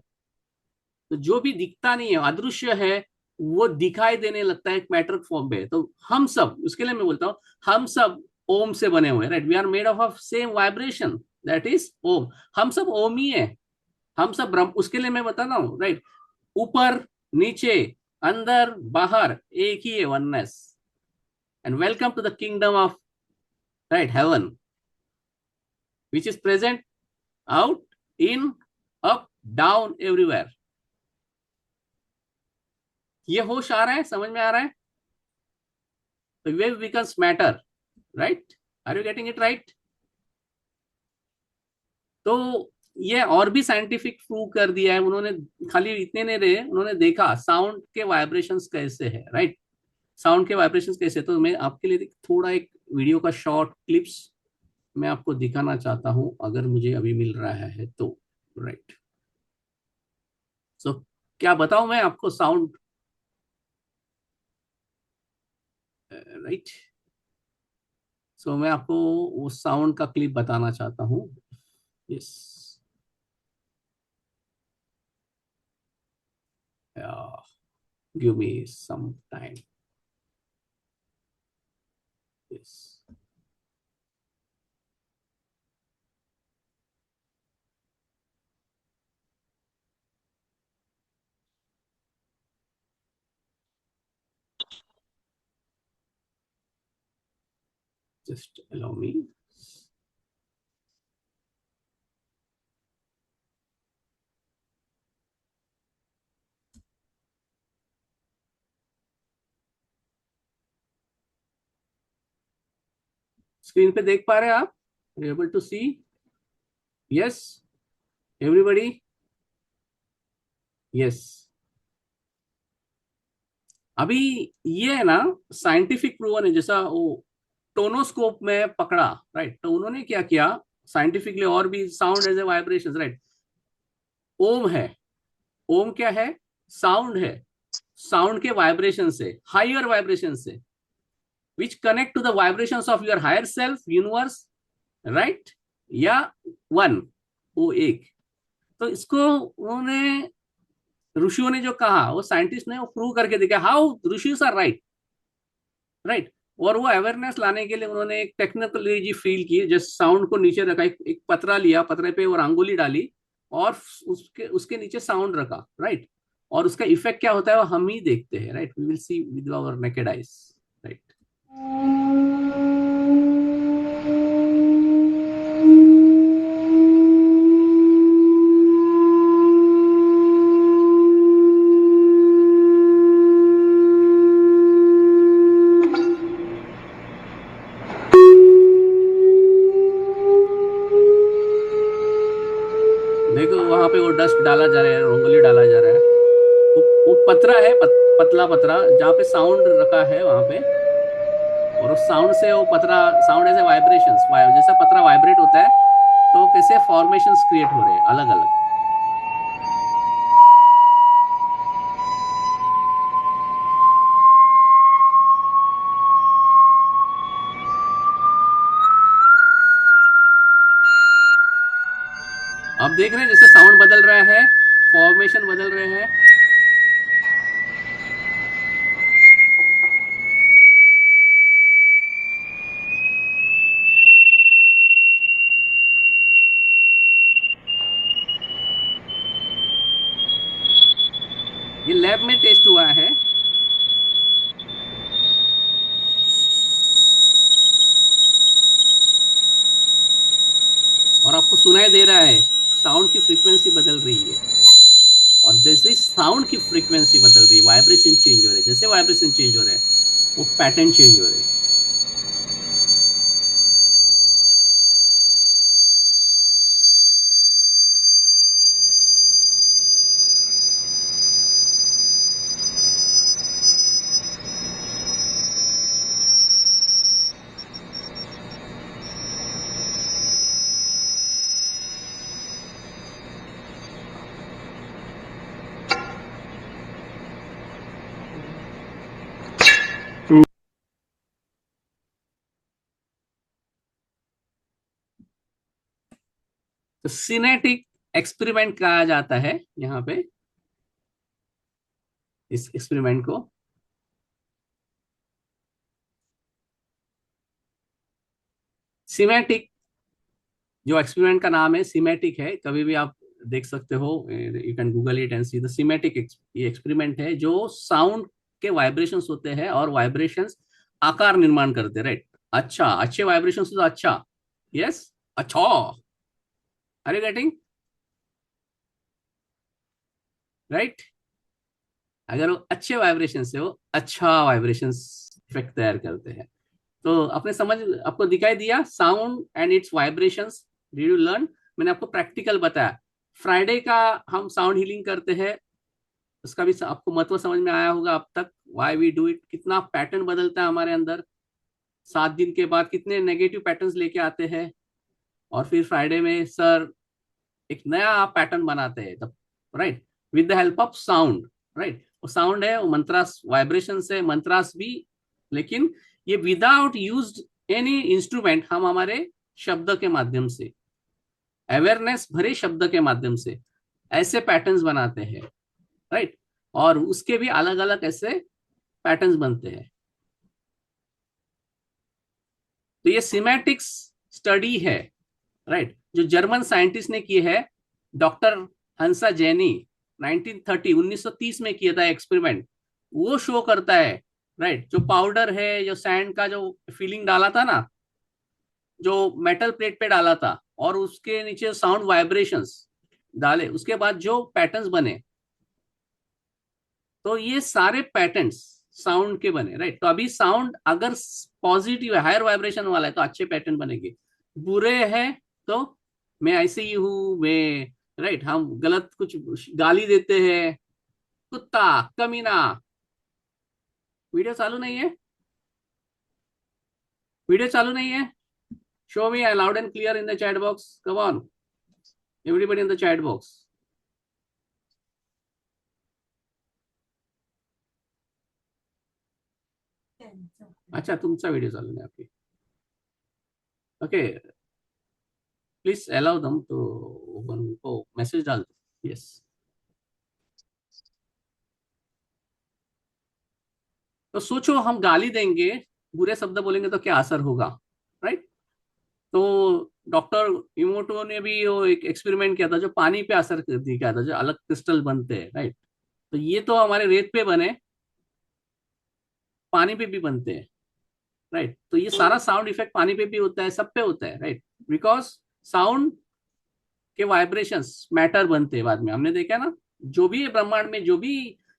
तो जो भी दिखता नहीं है, अदृश्य है, वो दिखाई देने लगता है एक मैटर फॉर्म में। तो हम सब, उसके लिए मैं बोलता हूँ, हम सब ओम से बने हुए, right? We are made of same vibration, that is Om. हम सब ओम ही है, हम सब ब्रह्म। उसके लिए मैं बता रहा हूँ, राइट? ऊपर नीचे, अंदर बाहर, एक ही है, oneness. And welcome to the kingdom of, right, heaven, which is present out, in, up, down, everywhere. ये होश आ रहा है? समझ में आ रहा है? तो wave becomes matter, right? Are you getting it right? तो ये और भी साइंटिफिक प्रूव कर दिया है उन्होंने। खाली इतने नहीं रहे, उन्होंने देखा साउंड के वाइब्रेशंस कैसे है, राइट? साउंड के वाइब्रेशंस कैसे। तो मैं आपके लिए थोड़ा एक वीडियो का शॉर्ट क्लिप्स मैं आपको दिखाना चाहता हूं, अगर मुझे अभी मिल रहा है तो, राइट? सो क्या बताऊं मैं आपको? Sound, right? सो मैं आपको वो साउंड का क्लिप बताना चाहता हूँ। Yes, give me some time. Yes, just allow me. Screen पे देख पा रहे हैं आप? Able to see? Yes, everybody? Yes. अभी ये है ना, साइंटिफिक प्रूवन है। जैसा वो टोनोस्कोप में पकड़ा, राइट? तो उन्होंने क्या किया साइंटिफिकली, और भी sound as a vibration, right? Om है, ओम क्या है? साउंड है। साउंड के वाइब्रेशन से, हायर वाइब्रेशन से, which connect to the vibrations of your higher self, universe, right? या वन, वो एक। तो इसको उन्होंने, ऋषियों ने जो कहा, वो साइंटिस्ट ने वो प्रूव करके दिखा, how rishis are right, right? और वो अवेयरनेस लाने के लिए उन्होंने एक टेक्नोलॉजी फील की, जैसे साउंड को नीचे रखा, एक पतरा लिया, पतरे पे और अंगुली डाली, और उसके उसके नीचे साउंड रखा, राइट? और उसका इफेक्ट क्या होता है वो हम ही देखते हैं, right? We will see with our naked eyes, right? Dust डाला जा रहा है, रंगोली डाला जा रहा है। वो पतरा है, पतला पतरा, जहाँ पे साउंड रखा है वहां पे। और उस साउंड से वो पतरा, साउंड ऐसे वाइब्रेशंस, जैसा पतरा वाइब्रेट होता है तो कैसे फॉर्मेशंस क्रिएट हो रहे हैं अलग अलग। आप देख रहे हैं जैसे साउंड बदल रहा है, फॉर्मेशन बदल रहे हैं। ये लैब में टेस्ट हुआ है। और आपको सुनाई दे रहा है साउंड की फ्रीक्वेंसी बदल रही है। और जैसे ही साउंड की फ्रीक्वेंसी बदल रही है, वाइब्रेशन चेंज हो रहे हैं, जैसे वाइब्रेशन चेंज हो रहे हैं वो पैटर्न चेंज हो रहे हैं। तो सिनेटिक एक्सपेरिमेंट कहा जाता है यहाँ पे, इस एक्सपेरिमेंट को। सिमेटिक, जो एक्सपेरिमेंट का नाम है सिमेटिक है, कभी भी आप देख सकते हो, you can Google it and see the semantic. ये एक्सपेरिमेंट है जो साउंड के वाइब्रेशंस होते हैं और वाइब्रेशंस आकार निर्माण करते हैं, राइट। अच्छा, अच्छे वाइब्रेशंस तो अच्छा, यस, अच्छा, आर यू गेटिंग, राइट। अगर वो अच्छे वाइब्रेशन से, वो अच्छा वाइब्रेशन इफेक्ट तैयार करते हैं। तो आपने समझ, आपको दिखाई दिया sound and it's vibrations, did you learn. मैंने आपको प्रैक्टिकल बताया। फ्राइडे का हम साउंड हीलिंग करते हैं, उसका भी आपको महत्व समझ में आया होगा अब तक, व्हाई वी डू इट, कितना पैटर्न बदलता है हमारे अंदर। 7 दिन के बाद कितने नेगेटिव पैटर्न्स लेके आते हैं, और फिर फ्राइडे में सर एक नया पैटर्न बनाते हैं तब, right, with the help of sound, right. वो साउंड है, वो मंत्रास, वाइब्रेशन है, मंत्रास भी, लेकिन ये विदाउट यूज्ड एनी इंस्ट्रूमेंट, हम हमारे शब्द के माध्यम से, अवेयरनेस भरे शब्द के माध्यम से ऐसे पैटर्न्स बनाते हैं, राइट। और उसके भी अलग अलग ऐसे पैटर्न्स बनते हैं। तो ये सिमेटिक्स स्टडी है, राइट, जो जर्मन साइंटिस्ट ने की है, डॉक्टर हंसा जैनी, 1930 में किया था एक्सपेरिमेंट। वो शो करता है, राइट, जो पाउडर है, जो सैंड का जो फीलिंग डाला था ना, जो मेटल प्लेट पे डाला था, और उसके नीचे साउंड वाइब्रेशंस डाले, उसके बाद जो पैटर्न्स बने, तो ये सारे पैटर्न्स साउंड के बने, राइट। तो अभी साउंड अगर पॉजिटिव है, हायर वाइब्रेशन वाला है, तो अच्छे पैटर्न बनेंगे। बुरे हैं तो मैं ऐसे ही हूं, मैं, राइट, हम गलत कुछ गाली देते हैं, कुत्ता, कमीना। वीडियो चालू नहीं है, वीडियो चालू नहीं है। Show me loud and clear in the chat box, come on everybody in the chat box. अच्छा, तुमचा व्हिडिओ चालू नाही आपकी, ओके, प्लीज अलाउ दम तो उनको मैसेज डाल दो, यस। तो सोचो हम गाली देंगे, बुरे शब्द बोलेंगे तो क्या असर होगा, राइट। तो डॉक्टर इमोटो ने भी वो एक एक्सपेरिमेंट किया था, जो पानी पे असर दिखाया था, जो अलग क्रिस्टल बनते हैं, राइट। तो ये तो हमारे रेत पे बने, पानी पे भी बनते हैं, राइट। तो ये सारा साउंड इफेक्ट पानी पे भी होता है, सब पे होता है, राइट। बिकॉज साउंड के वाइब्रेशंस मैटर बनते हैं बाद में, हमने देखा ना, जो भी ये ब्रह्मांड में, जो भी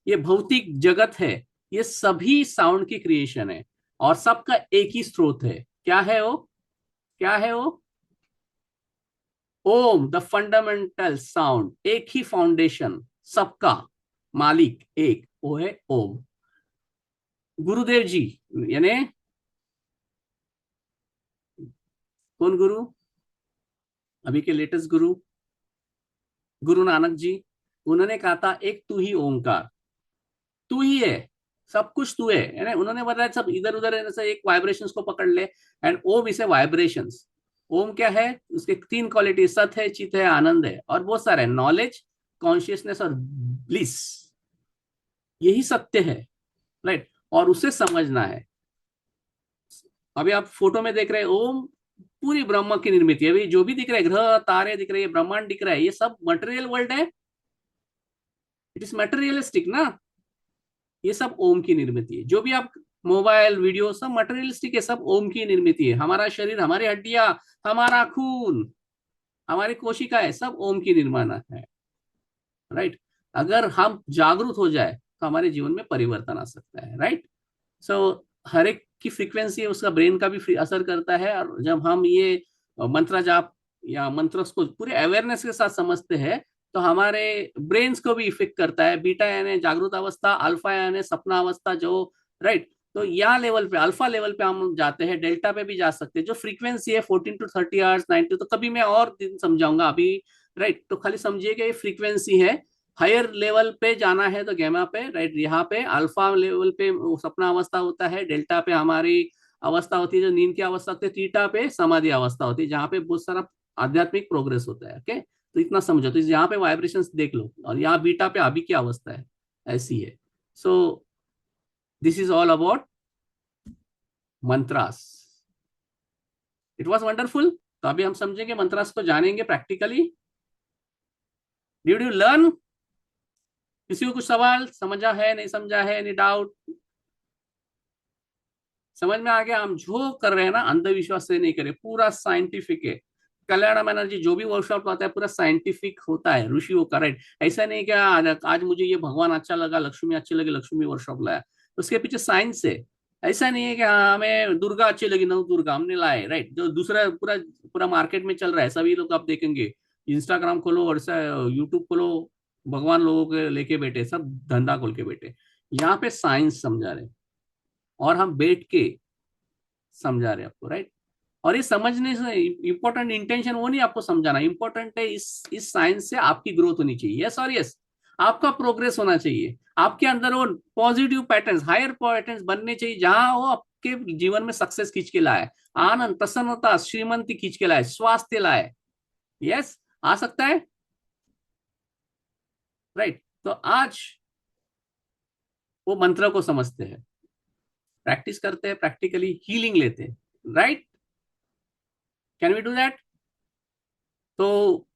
ये भौतिक जगत है, ये सभी साउंड की क्रिएशन है। और सबका एक ही स्रोत है, क्या है वो, क्या है वो, ओम द फंडामेंटल साउंड, एक ही फाउंडेशन, सबका मालिक एक, वो है ओम। गुरुदेव जी, यानी कौन गुरु? अभी के लेटेस्ट गुरु, गुरु नानक जी। उन्होंने कहा था एक तू ही ओंकार, तू ही है, सब कुछ तू है, यानी उन्होंने बताया सब इधर उधर ऐसे एक वाइब्रेशंस को पकड़ ले। एंड ओम इसे वाइब्रेशंस। ओम क्या है? उसके तीन क्वालिटी, सत है, चित है, आनंद है, और बहुत सारे नॉलेज, कॉन्शियसनेस और ब्लिस। यही सत्य है, राइट? और उसे समझना है। अभी आप फोटो में देख रहे हैं ओम, पूरी ब्रह्म की निर्मित है। अभी जो भी दिख रहा है, ग्रह तारे दिख रहे हैं, ब्रह्मांड दिख रहा है, ये सब मटेरियल वर्ल्ड है। इट इज मटेरियलिस्टिक ना। ये सब ओम की निर्मित है। जो भी आप मोबाइल वीडियो, सब मटेरियलिस्टिक है, सब ओम की निर्मित है। हमारा शरीर, हमारी हड्डियां, हमारा खून, हमारी कोशिकाएं, सब ओम की निर्माण है, राइट? अगर हम जागरूक हो जाए तो हमारे जीवन में परिवर्तन आ सकता है, राइट? सो हर एक की फ्रीक्वेंसी उसका ब्रेन का भी असर करता है। और जब हम ये मंत्र जाप या मंत्र को पूरे अवेयरनेस के साथ समझते हैं, तो हमारे ब्रेन्स को भी इफेक्ट करता है। बीटा यानी जागरूक अवस्था, अल्फा यानी सपना अवस्था, जो, राइट? तो यहाँ लेवल पे, अल्फा लेवल पे हम जाते हैं, डेल्टा पे भी जा सकते हैं। जो फ्रीक्वेंसी है 14 to 30 आवर्स, 90, तो कभी मैं और दिन समझाऊंगा अभी, राइट? तो खाली समझिए कि ये फ्रीक्वेंसी है। हायर लेवल पे जाना है तो गैमा पे, राइट? यहाँ पे अल्फा लेवल पे वो सपना अवस्था होता है, डेल्टा पे हमारी अवस्था होती है जो नींद की अवस्था होती है, थीटा पे समाधि अवस्था होती है, जहाँ पे बहुत सारा आध्यात्मिक प्रोग्रेस होता है। ओके, तो इतना समझो। तो यहाँ पे वाइब्रेशंस देख लो, और यहाँ बीटा पे अभी की अवस्था है, ऐसी है। So this is all about mantras. It was wonderful. तो अभी हम समझेंगे मंत्रास को, जानेंगे प्रैक्टिकली। Did you learn? किसी को कुछ सवाल, समझा है, नहीं समझा है, एनी डाउट? समझ में आ गया? हम जो कर रहे हैं ना, अंधविश्वास से नहीं करें, पूरा साइंटिफिक है। कल्याण बनर्जी जो भी वर्कशॉप आता है पूरा साइंटिफिक होता है, ऋषियों का, राइट? ऐसा नहीं कि आज मुझे ये भगवान अच्छा लगा, लक्ष्मी अच्छी लगी, लक्ष्मी वर्कशॉप लाया। उसके पीछे साइंस है। ऐसा नहीं है कि हाँ हमें दुर्गा अच्छी लगी, नव दुर्गा हमने लाए, राइट? जो दूसरा पूरा पूरा मार्केट में चल रहा है, सभी लोग आप देखेंगे, इंस्टाग्राम खोलो और यूट्यूब खोलो, भगवान लोगों के लेके बैठे, सब धंधा खोल के बैठे। यहाँ पे साइंस समझा रहे, और हम बैठ के समझा रहे आपको, राइट? और ये समझने से इंपॉर्टेंट इंटेंशन वो नहीं आपको समझाना, इंपॉर्टेंट है इस साइंस से आपकी ग्रोथ होनी चाहिए। यस और यस, आपका प्रोग्रेस होना चाहिए। आपके अंदर वो पॉजिटिव पैटर्न्स, हायर पैटर्न्स बनने चाहिए, जहां वो आपके जीवन में सक्सेस खींच के लाए, आनंद, प्रसन्नता, श्रीमंती खींच के लाए, स्वास्थ्य लाए। यस, आ सकता है, राइट? तो आज वो मंत्र को समझते हैं, प्रैक्टिस करते हैं, प्रैक्टिकली हीलिंग लेते हैं, right? Can we do that? तो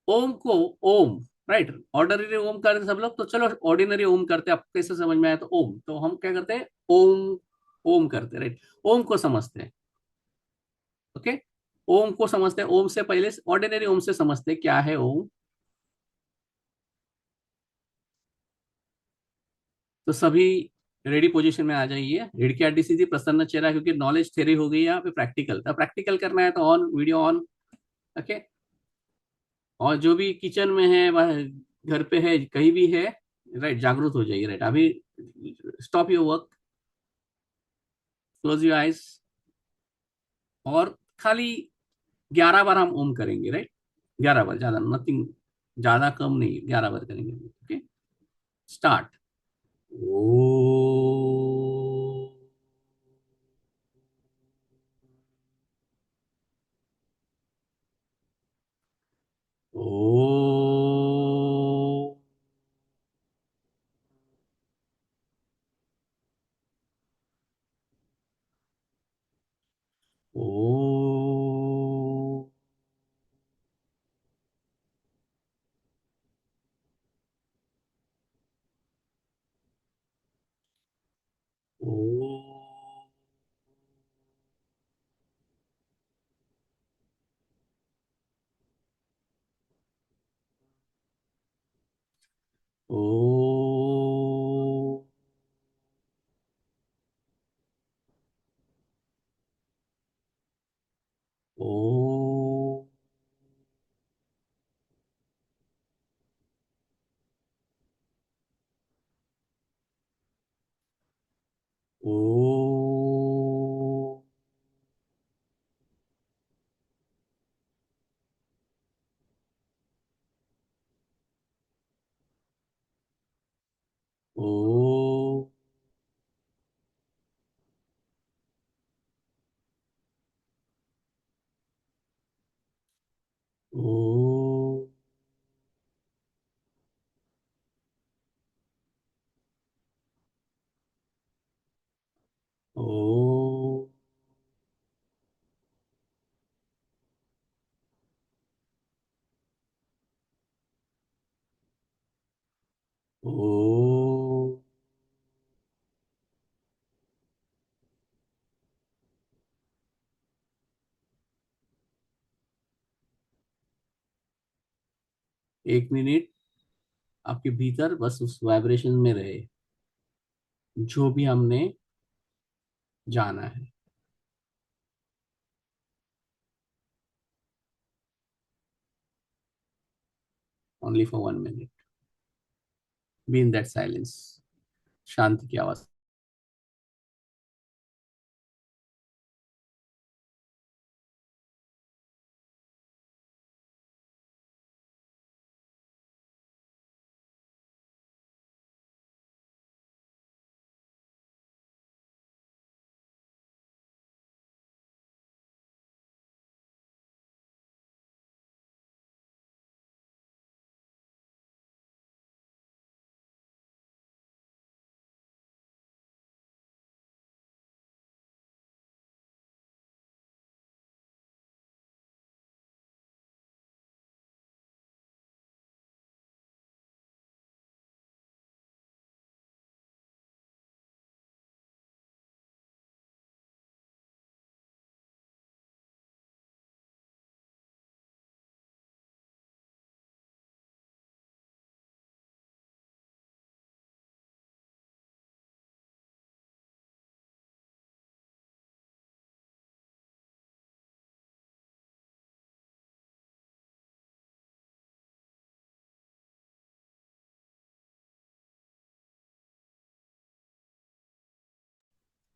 ओम को, ओम, राइट, ऑर्डिनरी ओम करते सब लोग, तो चलो ऑर्डिनरी ओम करते हैं। आपको कैसे समझ में आया? तो ओम, तो हम क्या करते हैं? ओम, ओम करते हैं, राइट? ओम को समझते हैं। ओके, ओम को समझते हैं। ओम से पहले ऑर्डिनरी ओम से समझते हैं क्या है ओम। तो सभी रेडी पोजीशन में आ जाइए, रीढ़ की हड्डी सीधी, प्रसन्न चेहरा, क्योंकि नॉलेज थ्योरी हो गई, यहाँ पे प्रैक्टिकल, तो प्रैक्टिकल करना है तो ऑन, वीडियो ऑन। ओके, और जो भी किचन में है, वह घर पे है, कहीं भी है, राइट, जागरूक हो जाइए, राइट? अभी stop your work, close your eyes, और खाली 11 बार हम ओम करेंगे, राइट? 11 बार, ज्यादा नथिंग, ज्यादा कम नहीं, 11 बार करेंगे। Okay, start. ओ, ओ, ओ, ओ, ओ, ओ, ओ, ओ, ओ, ओ, 1 मिनट आपके भीतर बस उस वाइब्रेशन में रहे, जो भी हमने जाना है। Only for 1 minute, be in that silence, शांति की आवाज।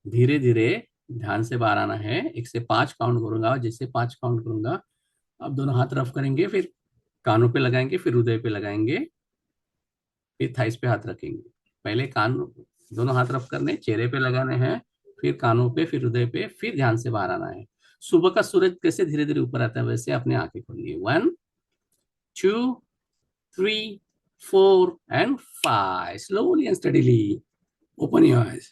धीरे धीरे ध्यान से बाहर आना है। 1 से 5 काउंट करूंगा, जैसे 5 काउंट करूंगा आप दोनों हाथ रफ करेंगे, फिर कानों पे लगाएंगे, फिर हृदय पे लगाएंगे, फिर थाइस पे हाथ रखेंगे। पहले कान, दोनों हाथ रफ करने, चेहरे पे लगाने हैं, फिर कानों पे, फिर हृदय पे, फिर ध्यान से बाहर आना है। सुबह का सूरज कैसे धीरे धीरे ऊपर आता है, वैसे अपने आंखें खोलिए। 1, 2, 3, 4 and 5, slowly and steadily open your eyes.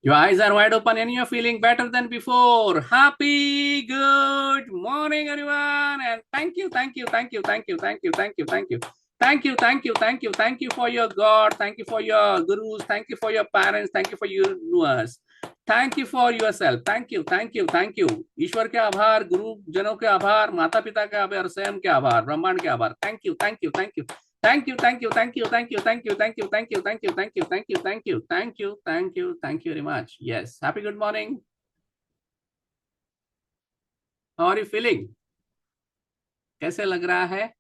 Your eyes are wide open and you're feeling better than before. Happy good morning, everyone. And thank you, thank you, thank you, thank you, thank you, thank you, thank you. Thank you, thank you, thank you, thank you for your God. Thank you for your gurus. Thank you for your parents. Thank you for your viewers. Thank you for yourself. Thank you, thank you, thank you. ईश्वर के आभार, गुरु जनों के आभार, माता पिता के आभार, स्वयं के आभार, ब्रह्मांड के आभार। Thank you, thank you, thank you, thank you, thank you, thank you, thank you, thank you, thank you, thank you, thank you, thank you, thank you, thank you, thank you, thank you, thank you very much. Yes, happy good morning. How are you feeling? कैसे लग रहा है?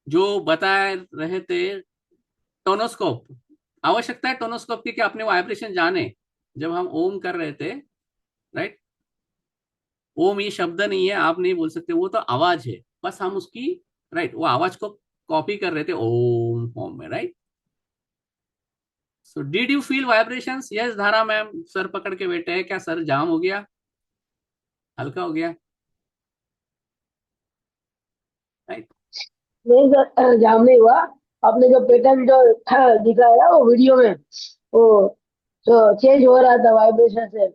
जो बता रहे थे टोनोस्कोप, आवश्यकता है टोनोस्कोप की कि अपने वाइब्रेशन जाने। जब हम ओम कर रहे थे, राइट, ओम ये शब्द नहीं है, आप नहीं बोल सकते, वो तो आवाज है, बस हम उसकी, राइट, वो आवाज को कॉपी कर रहे थे ओम ओम में, right. So did you feel vibrations? Yes धारा मैम सर पकड़ के बैठे हैं, क्या सर जाम हो गया, हल्का हो गया, राइट? नहीं सर, जाम नहीं हुआ। आपने जो पैटर्न जो दिखाया वो वीडियो में, वो जो चेंज हो रहा था वाइब्रेशन से।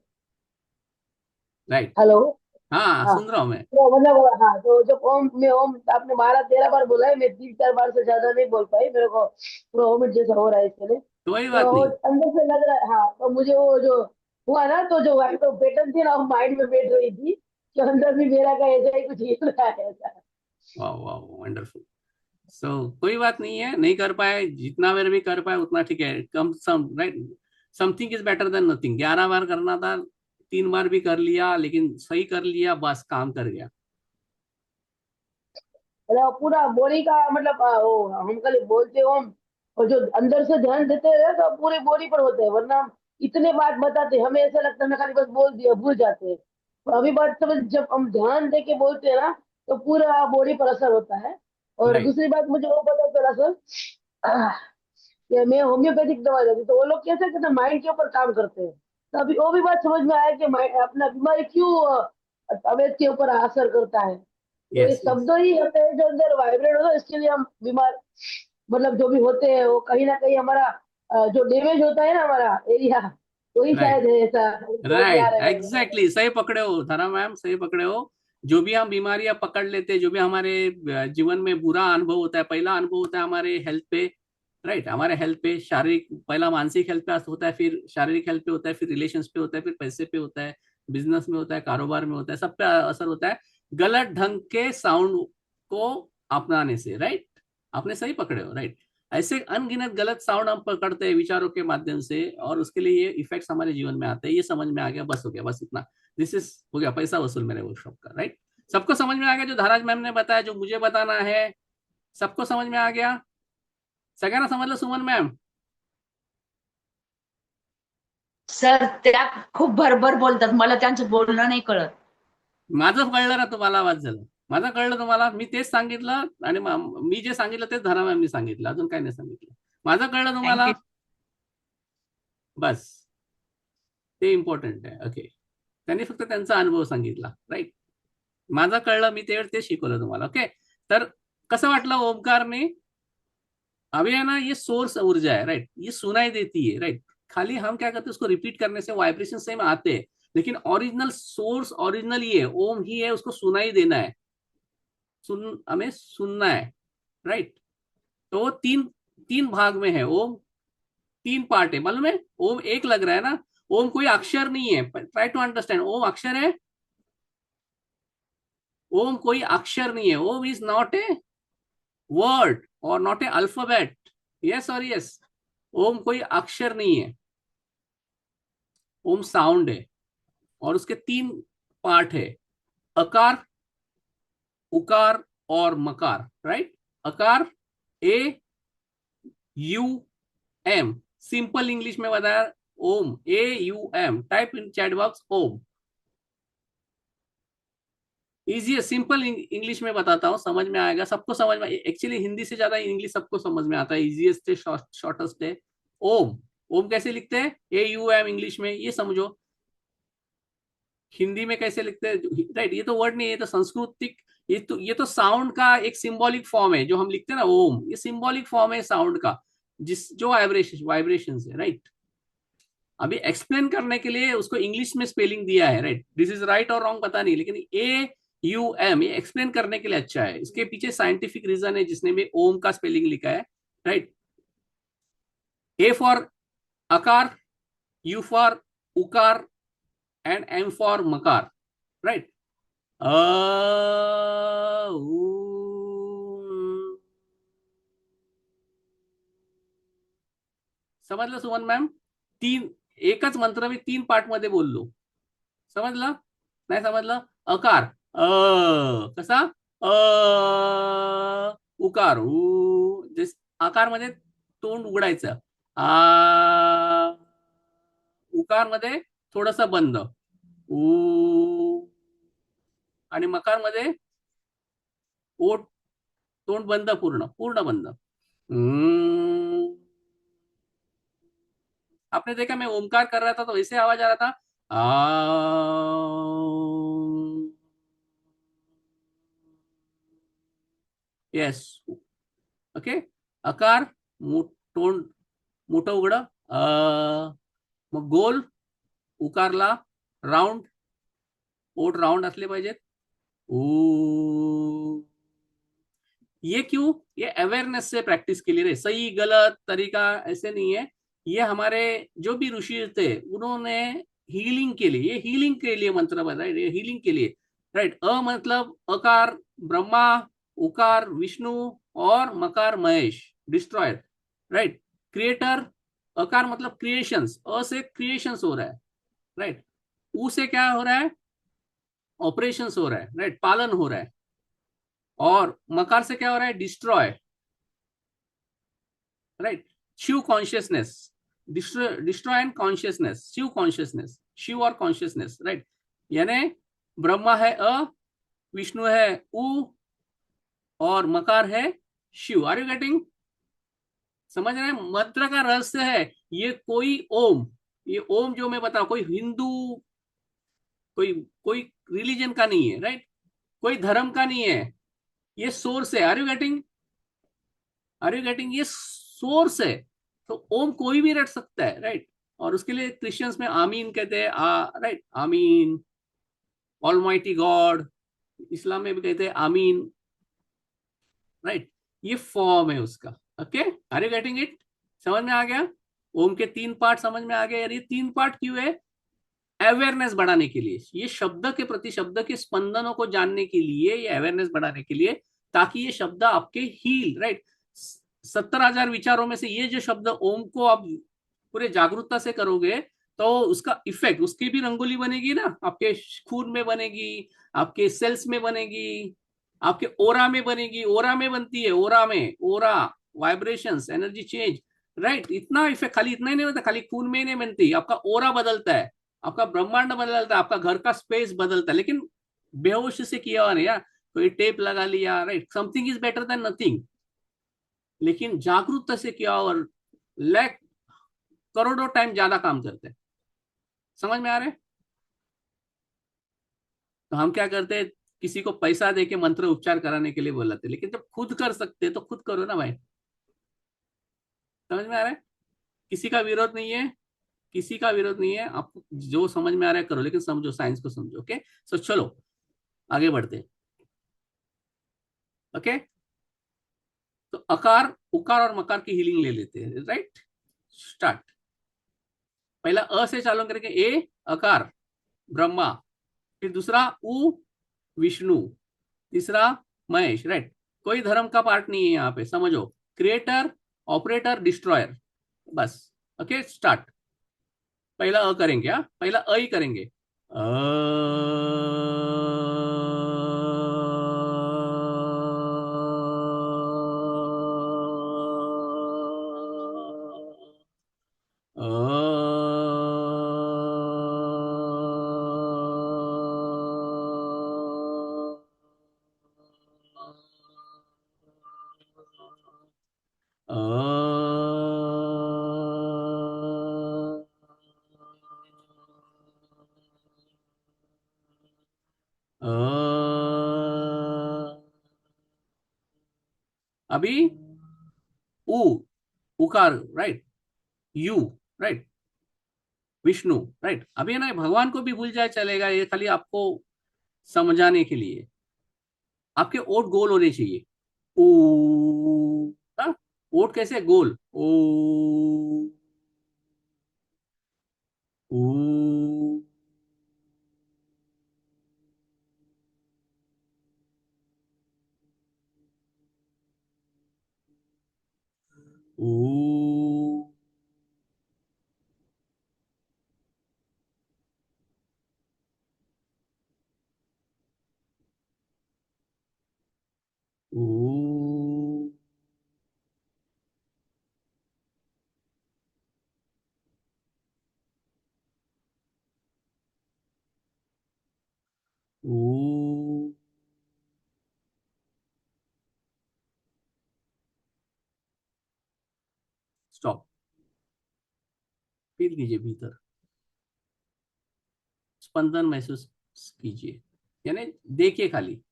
Right, hello. हाँ हाँ, सुन रहा हूँ मैं। तो मतलब हाँ, तो जो ओम में ओम आपने 12-13 बार बोला है, मैं 3-4 बार से ज्यादा नहीं बोल पाई, मेरे को पूरा वोमिट जैसा हो रहा है इसके लिए। तो वही बात तो नहीं, अंदर से लग रहा है, हाँ, तो मुझे वो जो हुआ ना, तो जो तो पैटर्न थी ना, वो माइंड में बैठ रही थी कि अंदर भी मेरा का ऐसा ही कुछ हिल रहा है ऐसा। वाह वाह वंडरफुल। सो कोई बात नहीं है, नहीं कर पाए, जितना बार भी कर पाए उतना ठीक है, कम सम, right. Something is better than nothing. 11 बार करना था, 3 बार भी कर लिया, लेकिन सही कर लिया, बस काम कर गया। मतलब पूरा बॉडी का मतलब वो हम खाली बोलते हो हम, और जो अंदर से ध्यान देते हैं तो पूरी बॉडी पर होते हैं, वरना हम इतने बात बताते हैं, हमें ऐसा लगता है ना खाली बस बोल दिया भूल जाते हैं। तो अभी बात समझ, जब हम ध्यान दे के बोलते हैं ना तो पूरा बॉडी पर असर होता है। और राइट। दूसरी बात मुझे वो पता चला सर, कि मैं होम्योपैथिक दवा देती, तो वो लोग कैसे कहते हैं माइंड के ऊपर काम करते हैं। तो अभी वो भी बात समझ में आया कि अपना बीमारी क्यों तबीयत के ऊपर असर करता है। तो ये यस यस। शब्द ही होते हैं जो अंदर वाइब्रेट होता है, इसके लिए हम बीमार मतलब जो भी होते हैं वो कहीं ना कहीं हमारा जो डैमेज होता है ना हमारा एरिया, वही राइट शायद है ऐसा बोल के आ राइट रहे हैं मेरे को। एग्जैक्टली, सही पकड़े हो धरा मैम, सही पकड़े हो। जो भी हम बीमारियां पकड़ लेते हैं, जो भी हमारे जीवन में बुरा अनुभव होता है, पहला अनुभव होता है हमारे हेल्थ पे। राइट, हमारे हेल्थ पे, शारीरिक, पहला मानसिक हेल्थ पे होता है, फिर शारीरिक हेल्थ पे होता है, फिर रिलेशंस पे होता है, फिर पैसे पे होता है, बिजनेस में होता है, कारोबार में होता है, सब पे असर होता है गलत ढंग के साउंड को अपनाने से। राइट, आपने सही पकड़े हो। राइट, ऐसे अनगिनत गलत साउंड हम पकड़ते हैं विचारों के माध्यम से, और उसके लिए ये इफेक्ट्स हमारे जीवन में आते हैं। ये समझ में आ गया, बस हो गया, बस इतना। दिस इज हो गया पैसा वसूल मेरे वर्कशॉप का। राइट, सबको समझ में आ गया जो धाराज मैम ने बताया, जो मुझे बताना है, सबको समझ में आ गया? सगळ्यांना समजलं सुमन मॅम? सर त्या खूप भरभर बोलतात, मला त्यांचं बोलणं नाही कळत. माझं कळलं ना तुम्हाला? आवाज झालं माझं, कळलं तुम्हाला? मी तेच सांगितलं, आणि मी जे सांगितलं तेच धरा मॅमनी सांगितलं, अजून काही नाही सांगितलं. माझं कळलं तुम्हाला? थँक्यू. बस, ते इम्पॉर्टंट आहे. ओके, त्यांनी फक्त त्यांचा अनुभव सांगितला. राईट, माझं कळलं, मी ते शिकवलं तुम्हाला. ओके, तर कसं वाटलं ओमकारने? अभी है ना, ये सोर्स ऊर्जा है। राइट, ये सुनाई देती है। राइट, खाली हम क्या करते हैं, उसको रिपीट करने से वाइब्रेशन सेम आते हैं, लेकिन ओरिजिनल सोर्स ओरिजिनल ही है, ओम ही है, उसको सुनाई देना है, हमें सुनना है। राइट, तो वो तीन तीन भाग में है ओम, तीन पार्ट है, मालूम है? ओम एक लग रहा है ना, ओम कोई अक्षर नहीं है, ट्राई टू अंडरस्टैंड। ओम अक्षर है? ओम कोई अक्षर नहीं है। ओम इज नॉट ए वर्ड और नॉट ए अल्फाबेट। यस और यस, ओम कोई अक्षर नहीं है, ओम साउंड है, और उसके तीन पार्ट है, अकार, उकार और मकार। राइट, अकार, A U M, simple English में बताया, Om, A U M, type in chat box Om. Easy है, सिंपल इंग्लिश में बताता हूँ, समझ में आएगा, सबको समझ में। एक्चुअली हिंदी से ज्यादा इंग्लिश सबको समझ में आता है, इजीएस्ट है, शॉर्टेस्ट है। ओम, ओम कैसे लिखते हैं? ए यू एम इंग्लिश में, ये समझो। हिंदी में कैसे लिखते हैं? राइट, ये तो वर्ड नहीं है, ये तो सांस्कृतिक, ये तो साउंड का एक सिंबॉलिक फॉर्म है, जो हम लिखते हैं ना ओम, ये सिंबॉलिक फॉर्म है साउंड का, जिस जो वाइब्रेशन है। राइट, अभी एक्सप्लेन करने के लिए उसको इंग्लिश में स्पेलिंग दिया है। राइट, दिस इज राइट और रॉन्ग पता नहीं, लेकिन ए यू एम ये एक्सप्लेन करने के लिए अच्छा है, इसके पीछे साइंटिफिक रीजन है, जिसने भी ओम का स्पेलिंग लिखा है। राइट, ए फॉर अकार, यू फॉर उकार, एंड एम फॉर मकार। राइट, समजलं सुमन मॅम? तीन, एकच मंत्र मी तीन पार्ट मध्ये बोललो, समजलं? नाही समजलं? अकार, कसा? अ, उकार, आकार मध्ये तोंड उघडायचं, आ, उकार मध्ये थोडस बंद, ऊ, आणि मकार मध्ये ओठ, तोंड बंद, पूर्ण पूर्ण बंद। आपने देखा मैं ओमकार कर रहा था तो वैसे आवाज आ रहा था, आ, यस। ओके, अकार, तोंड मोठं उघड, मग गोल, उकारला राऊंड, ओठ राऊंड असले पाहिजेत, ऊ। ये क्यों? ये अवेयरनेस से प्रैक्टिस के लिए, सही गलत तरीका ऐसे नहीं है, ये हमारे जो भी ऋषि थे उन्होंने हीलिंग के लिए, ये हीलिंग के लिए मंत्र बताए, ये हीलिंग के लिए। राइट, अ मतलब अकार ब्रह्मा, उकार विष्णु, और मकार महेश, डिस्ट्रॉयर। राइट, क्रिएटर, अकार मतलब क्रिएशंस, अ से क्रिएशंस हो रहा है। राइट, ऊ से क्या हो रहा है? ऑपरेशंस हो रहा है। राइट, पालन हो रहा है। और मकार से क्या हो रहा है? Destroy, right. Shiva consciousness, destroy, destroy and consciousness, Shiva consciousness, Shiva और कॉन्शियसनेस, राइट। यानी ब्रह्मा है अ, विष्णु है उ, और मकार है शिव। Are you getting? समझ रहे हैं? मंत्र का रहस्य है ये। कोई ओम, ये ओम जो मैं बताऊं, कोई हिंदू, कोई कोई रिलीजन का नहीं है, राइट। कोई धर्म का नहीं है, ये सोर्स है। Are you getting? Are you getting? ये सोर्स है। तो ओम कोई भी रट सकता है, राइट। और उसके लिए क्रिश्चियंस में आमीन कहते हैं, राइट, आमीन, ऑलमाइटी गॉड। इस्लाम में भी कहते हैं आमीन, राइट। ये फॉर्म है उसका। Okay, are you getting it? समझ में आ गया? ओम के तीन पार्ट समझ में आ गए। यार ये तीन पार्ट क्यों है? अवेयरनेस बढ़ाने के लिए, ये शब्द के प्रति, शब्द के स्पंदनों को जानने के लिए, ये अवेयरनेस बढ़ाने के लिए, ताकि ये शब्द आपके हील, राइट। 70,000 विचारों में से ये जो शब्द ओम को आप पूरे जागरूकता से करोगे, तो उसका इफेक्ट, उसकी भी रंगोली बनेगी ना, आपके खून में बनेगी, आपके सेल्स में बनेगी, आपके ओरा में बनेगी। ओरा में बनती है, ओरा में, ओरा, वाइब्रेशंस, एनर्जी चेंज, राइट। इतना इफेक्ट, खाली इतना ही नहीं होता, खाली खून में ही नहीं बनती, आपका ओरा बदलता है, आपका ब्रह्मांड बदलता है, आपका घर का स्पेस बदलता है। लेकिन बेहोश से किया हुआ नहीं यार, कोई टेप लगा लिया, right. Something is better than nothing. लेकिन जागरूकता से किया और लैख करोड़ों टाइम ज्यादा काम करते हैं। समझ में आ रहे हैं? तो हम क्या करते हैं, किसी को पैसा दे के मंत्र उपचार कराने के लिए बोलाते, लेकिन जब खुद कर सकते हैं तो खुद करो ना भाई। समझ में आ रहा है? किसी का विरोध नहीं है, किसी का विरोध नहीं है। आपको जो समझ में आ रहा है करो, लेकिन समझो, साइंस को समझो। ओके, सो चलो आगे बढ़ते हैं। ओके, तो अकार, उकार और मकार की हीलिंग ले लेते हैं, राइट। स्टार्ट। पहला अ से चालू करेंगे, ए अकार, ब्रह्मा। फिर दूसरा उ, विष्णु। तीसरा महेश, राइट। कोई धर्म का पार्ट नहीं है यहाँ पे, समझो। क्रिएटर, ऑपरेटर, डिस्ट्रॉयर, बस। Okay, start. पहला अ करेंगे, हाँ, पहला अ ही करेंगे। अ, अ, अ, अ, अभी उ, उकार, right. You, right. Vishnu, right. अभी है ना, भगवान को भी भूल जाए चलेगा, ये खाली आपको समझाने के लिए। आपके ओठ गोल होने चाहिए। ओ, हाँ? ओठ कैसे गोल? ओ, ओ, ओ, ओ, ओ। स्टॉप। फील कीजिए भीतर, स्पंदन महसूस कीजिए, यानी देखिए खाली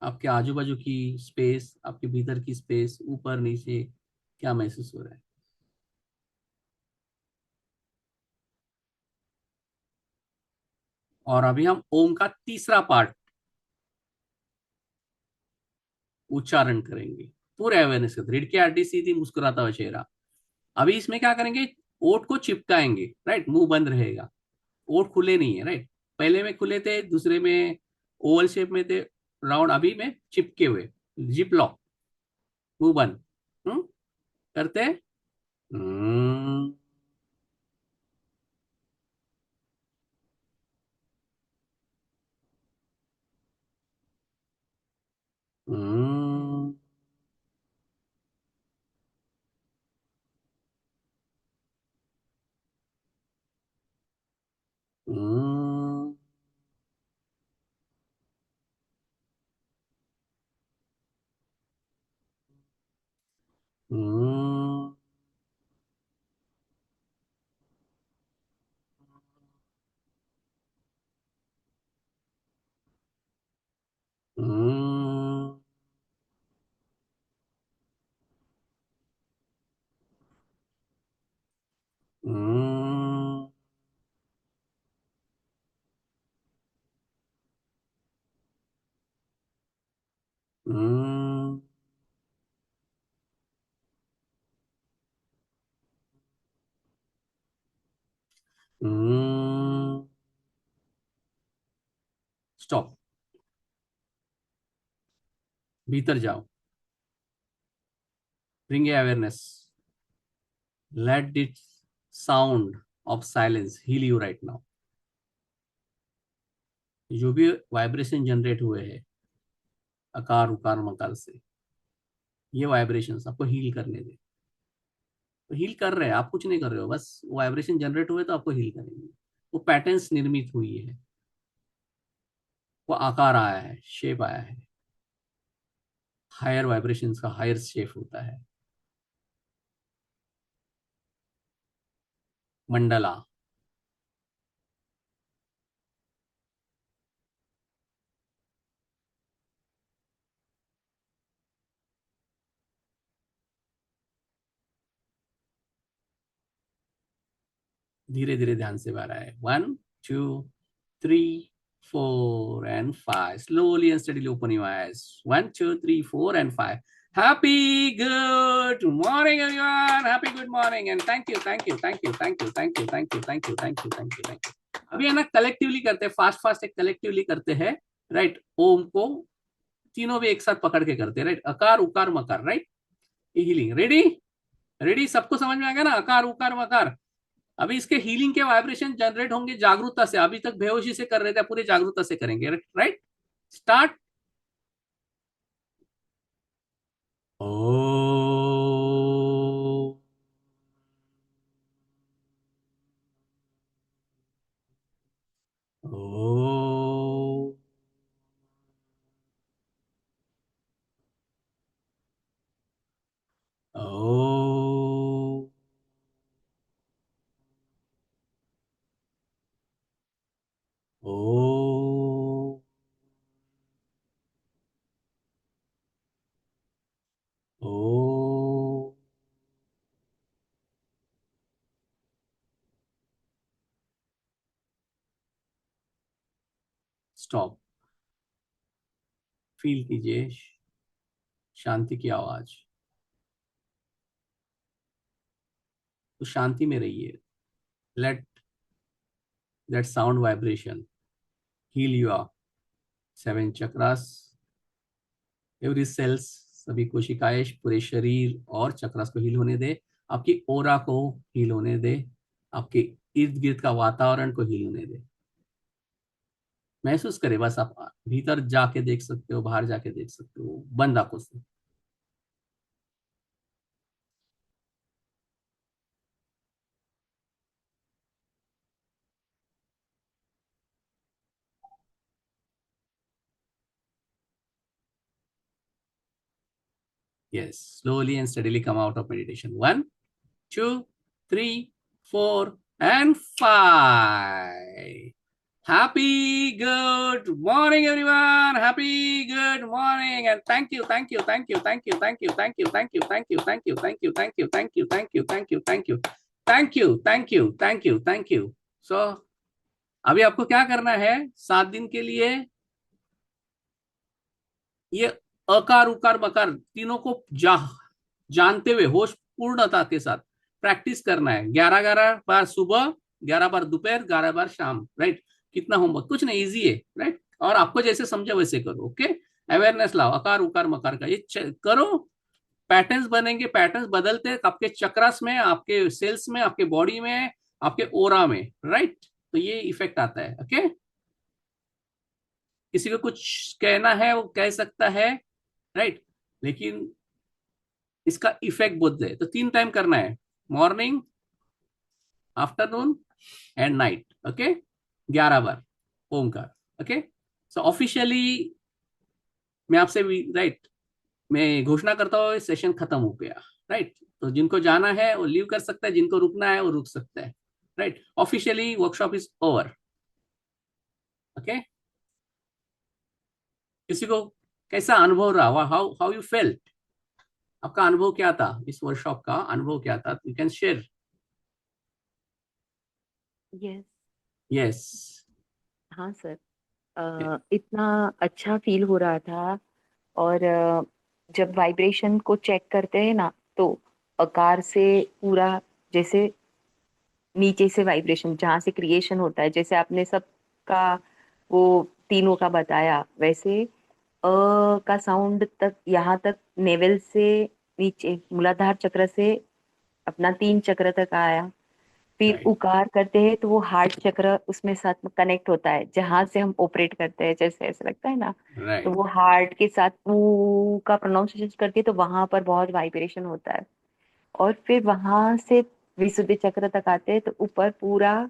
आपके आजू बाजू की स्पेस, आपके भीतर की स्पेस, ऊपर नीचे क्या महसूस हो रहा है। और अभी हम ओम का तीसरा पार्ट उच्चारण करेंगे, पूरे अवेयरनेस के साथ। रीढ़ की हड्डी सीधी, मुस्कुराता हुआ चेहरा। अभी इसमें क्या करेंगे, ओठ को चिपकाएंगे, राइट। मुंह बंद रहेगा, ओठ खुले नहीं है, राइट। पहले में खुले थे, दूसरे में ओवल शेप में थे, राउंड। अभी में चिपके हुए, जिप लॉक, मुंह बंद। करते हैं। Hmm, hmm, hmm, hmm, hmm, hmm, hmm, hmm. Stop. भीतर जाओ। Bring a awareness. Let it sound of silence heal you right now. जो भी वाइब्रेशन जनरेट हुए हैं अकार उकार मकार से, ये वाइब्रेशंस आपको हील करने दे। तो हील कर रहे हैं, आप कुछ नहीं कर रहे हो, बस वाइब्रेशन जनरेट हुए तो आपको हील करेंगे। वो पैटर्न्स निर्मित हुई है, वो आकार आया है, शेप आया है। हायर वाइब्रेशंस का हायर शेप होता है। मंडला। धीरे धीरे ध्यान से बाहर आए। 1 2 3 4 and 5, slowly and steadily open your eyes. 1 2 3 4 and 5. Happy good morning everyone. Happy good morning and thank you, thank you, thank you, thank you, thank you, thank you, thank you, thank you, thank you, thank you. अभी है ना collectively करते हैं, fast fast एक collectively करते हैं। Right, ओम को तीनों भी एक साथ पकड़ के करते हैं। राइट, अकार उकार मकार। Right, healing. रेडी? रेडी? सबको समझ में आ गया ना? अकार उकार मकार। अभी इसके हीलिंग के वाइब्रेशन जनरेट होंगे जागरूकता से। अभी तक बेहोशी से कर रहे थे, पूरी जागरूकता से करेंगे। Right, start. ओ, ओ, ओ, ओ, ओ, स्टॉप। फील कीजिए शांति की आवाज। तो शांति में रहिए। Let that sound vibration heal your 7 chakras, every cells, सभी कोशिकाएं, पूरे शरीर और चक्रास को हील होने दे। आपकी ओरा को हील होने दे। आपके इर्द गिर्द का वातावरण को हील होने दे। महसूस करें, बस आप भीतर जाके देख सकते हो, बाहर जाके देख सकते हो, बंद आंखों से। Yes, slowly and steadily come out of meditation. 1 2 3 4 and 5. Happy good morning, everyone. Happy good morning, and thank you, thank you, thank you, thank you, thank you, thank you, thank you, thank you, thank you, thank you, thank you, thank you, thank you, thank you, thank you, thank you, thank you, thank you, thank you. So, अभी आपको क्या करना है? 7 दिन के लिए ये अकार उकार बकार तीनों को जानते हुए होश पूर्णता के साथ प्रैक्टिस करना है। 11 11 बार सुबह, 11 बार दोपहर, 11 बार शाम। राइट, कितना होमवर्क? कुछ नहीं, इजी है। राइट, और आपको जैसे समझे वैसे करो। ओके, अवेयरनेस लाओ अकार उकार मकार का, ये करो। पैटर्न्स बनेंगे, पैटर्न्स बदलते हैं आपके चक्रास में, आपके सेल्स में, आपके बॉडी में, आपके ओरा में। राइट, तो ये इफेक्ट आता है। ओके, किसी को कुछ कहना है वो कह सकता है। राइट। लेकिन इसका इफेक्ट बहुत है, तो 3 टाइम करना है, morning, afternoon and night. Okay, 11 bar Omkar. Okay, so officially मैं आपसे राइट मैं घोषणा करता हूँ सेशन खत्म हो गया। राइट, तो जिनको जाना है वो लीव कर सकता है, जिनको रुकना है वो रुक सकता है। Right, officially workshop is over. Okay, किसी को कैसा अनुभव रहा, हाउ हाउ यू फेल्ट, आपका अनुभव क्या था, इस वर्कशॉप का अनुभव क्या था, you can share. Yes. Yes. हाँ सर, इतना अच्छा फील हो रहा था। और जब वाइब्रेशन को चेक करते हैं ना, तो आकार से पूरा, जैसे नीचे से वाइब्रेशन जहाँ से क्रिएशन होता है, जैसे आपने सबका वो तीनों का बताया, वैसे का साउंड तक, यहाँ तक नेवल से नीचे मूलाधार चक्र से अपना 3 चक्र तक आया। फिर राइट। उकार करते हैं तो वो हार्ट चक्र उसमें साथ में कनेक्ट होता है, जहां से हम ऑपरेट करते हैं, जैसे ऐसे लगता है ना। तो राइट। वो हार्ट के साथ ऊ का प्रोनाउंसिएशन करती है, तो वहां पर बहुत वाइब्रेशन होता है। और फिर वहां से विशुद्धि चक्र तक आते हैं, तो ऊपर पूरा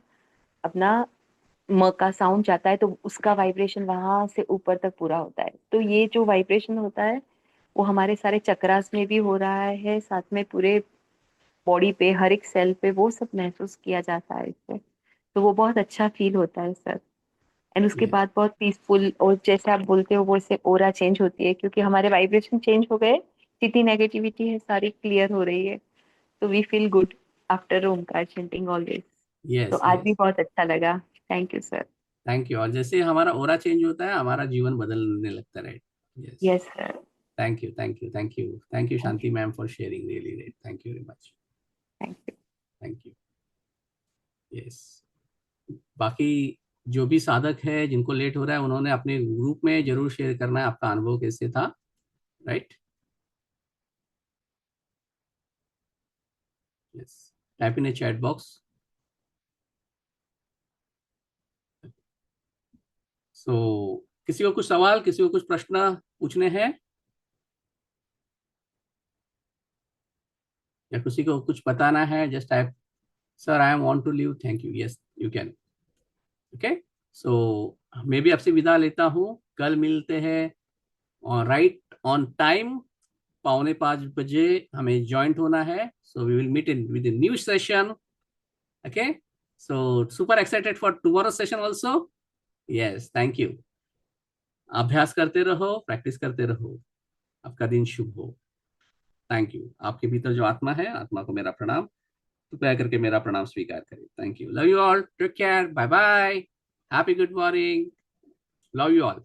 अपना म का साउंड जाता है, तो उसका वाइब्रेशन वहां से ऊपर तक पूरा होता है। तो ये जो वाइब्रेशन होता है वो हमारे सारे चक्रास में भी हो रहा है, साथ में पूरे बॉडी पे, हर एक सेल पे वो सब महसूस किया जाता है इससे। तो वो बहुत अच्छा फील होता है सर। एंड उसके यस। बाद बहुत पीसफुल, और जैसे आप बोलते हो वैसे ओरा चेंज होती है, क्योंकि हमारे वाइब्रेशन चेंज हो गए, जितनी नेगेटिविटी है सारी क्लियर हो रही है। तो we feel good after Omkar chanting all this. तो यस। आज भी यस। बहुत अच्छा लगा। Thank you sir. Thank you. और जैसे हमारा ओरा चेंज होता है, हमारा जीवन बदलने लगता है। Right. Yes. Yes sir. Thank you, thank you, thank you, thank you thank Shanti ma'am for sharing, really great, thank you very much. You. Thank you. Yes. बाकी जो भी साधक है जिनको लेट हो रहा है, उन्होंने अपने ग्रुप में जरूर शेयर करना है आपका अनुभव कैसे था। Right. Yes, type in a chat box. So किसी को कुछ सवाल, किसी को कुछ प्रश्न पूछने हैं, या किसी को कुछ बताना है, just type sir I am want to leave, thank you, yes you can. Okay, so मैं भी आपसे विदा लेता हूँ, कल मिलते हैं और राइट ऑन टाइम 4:45 बजे हमें ज्वाइंट होना है। So we will meet in with new session. Okay, so super excited for tomorrow session also. Yes, thank you. अभ्यास करते रहो, प्रैक्टिस करते रहो। आपका दिन शुभ हो। Thank you. आपके भीतर जो आत्मा है, आत्मा को मेरा प्रणाम, कृपया करके मेरा प्रणाम स्वीकार करें। Thank you, love you all, take care, bye bye, happy good morning, love you all.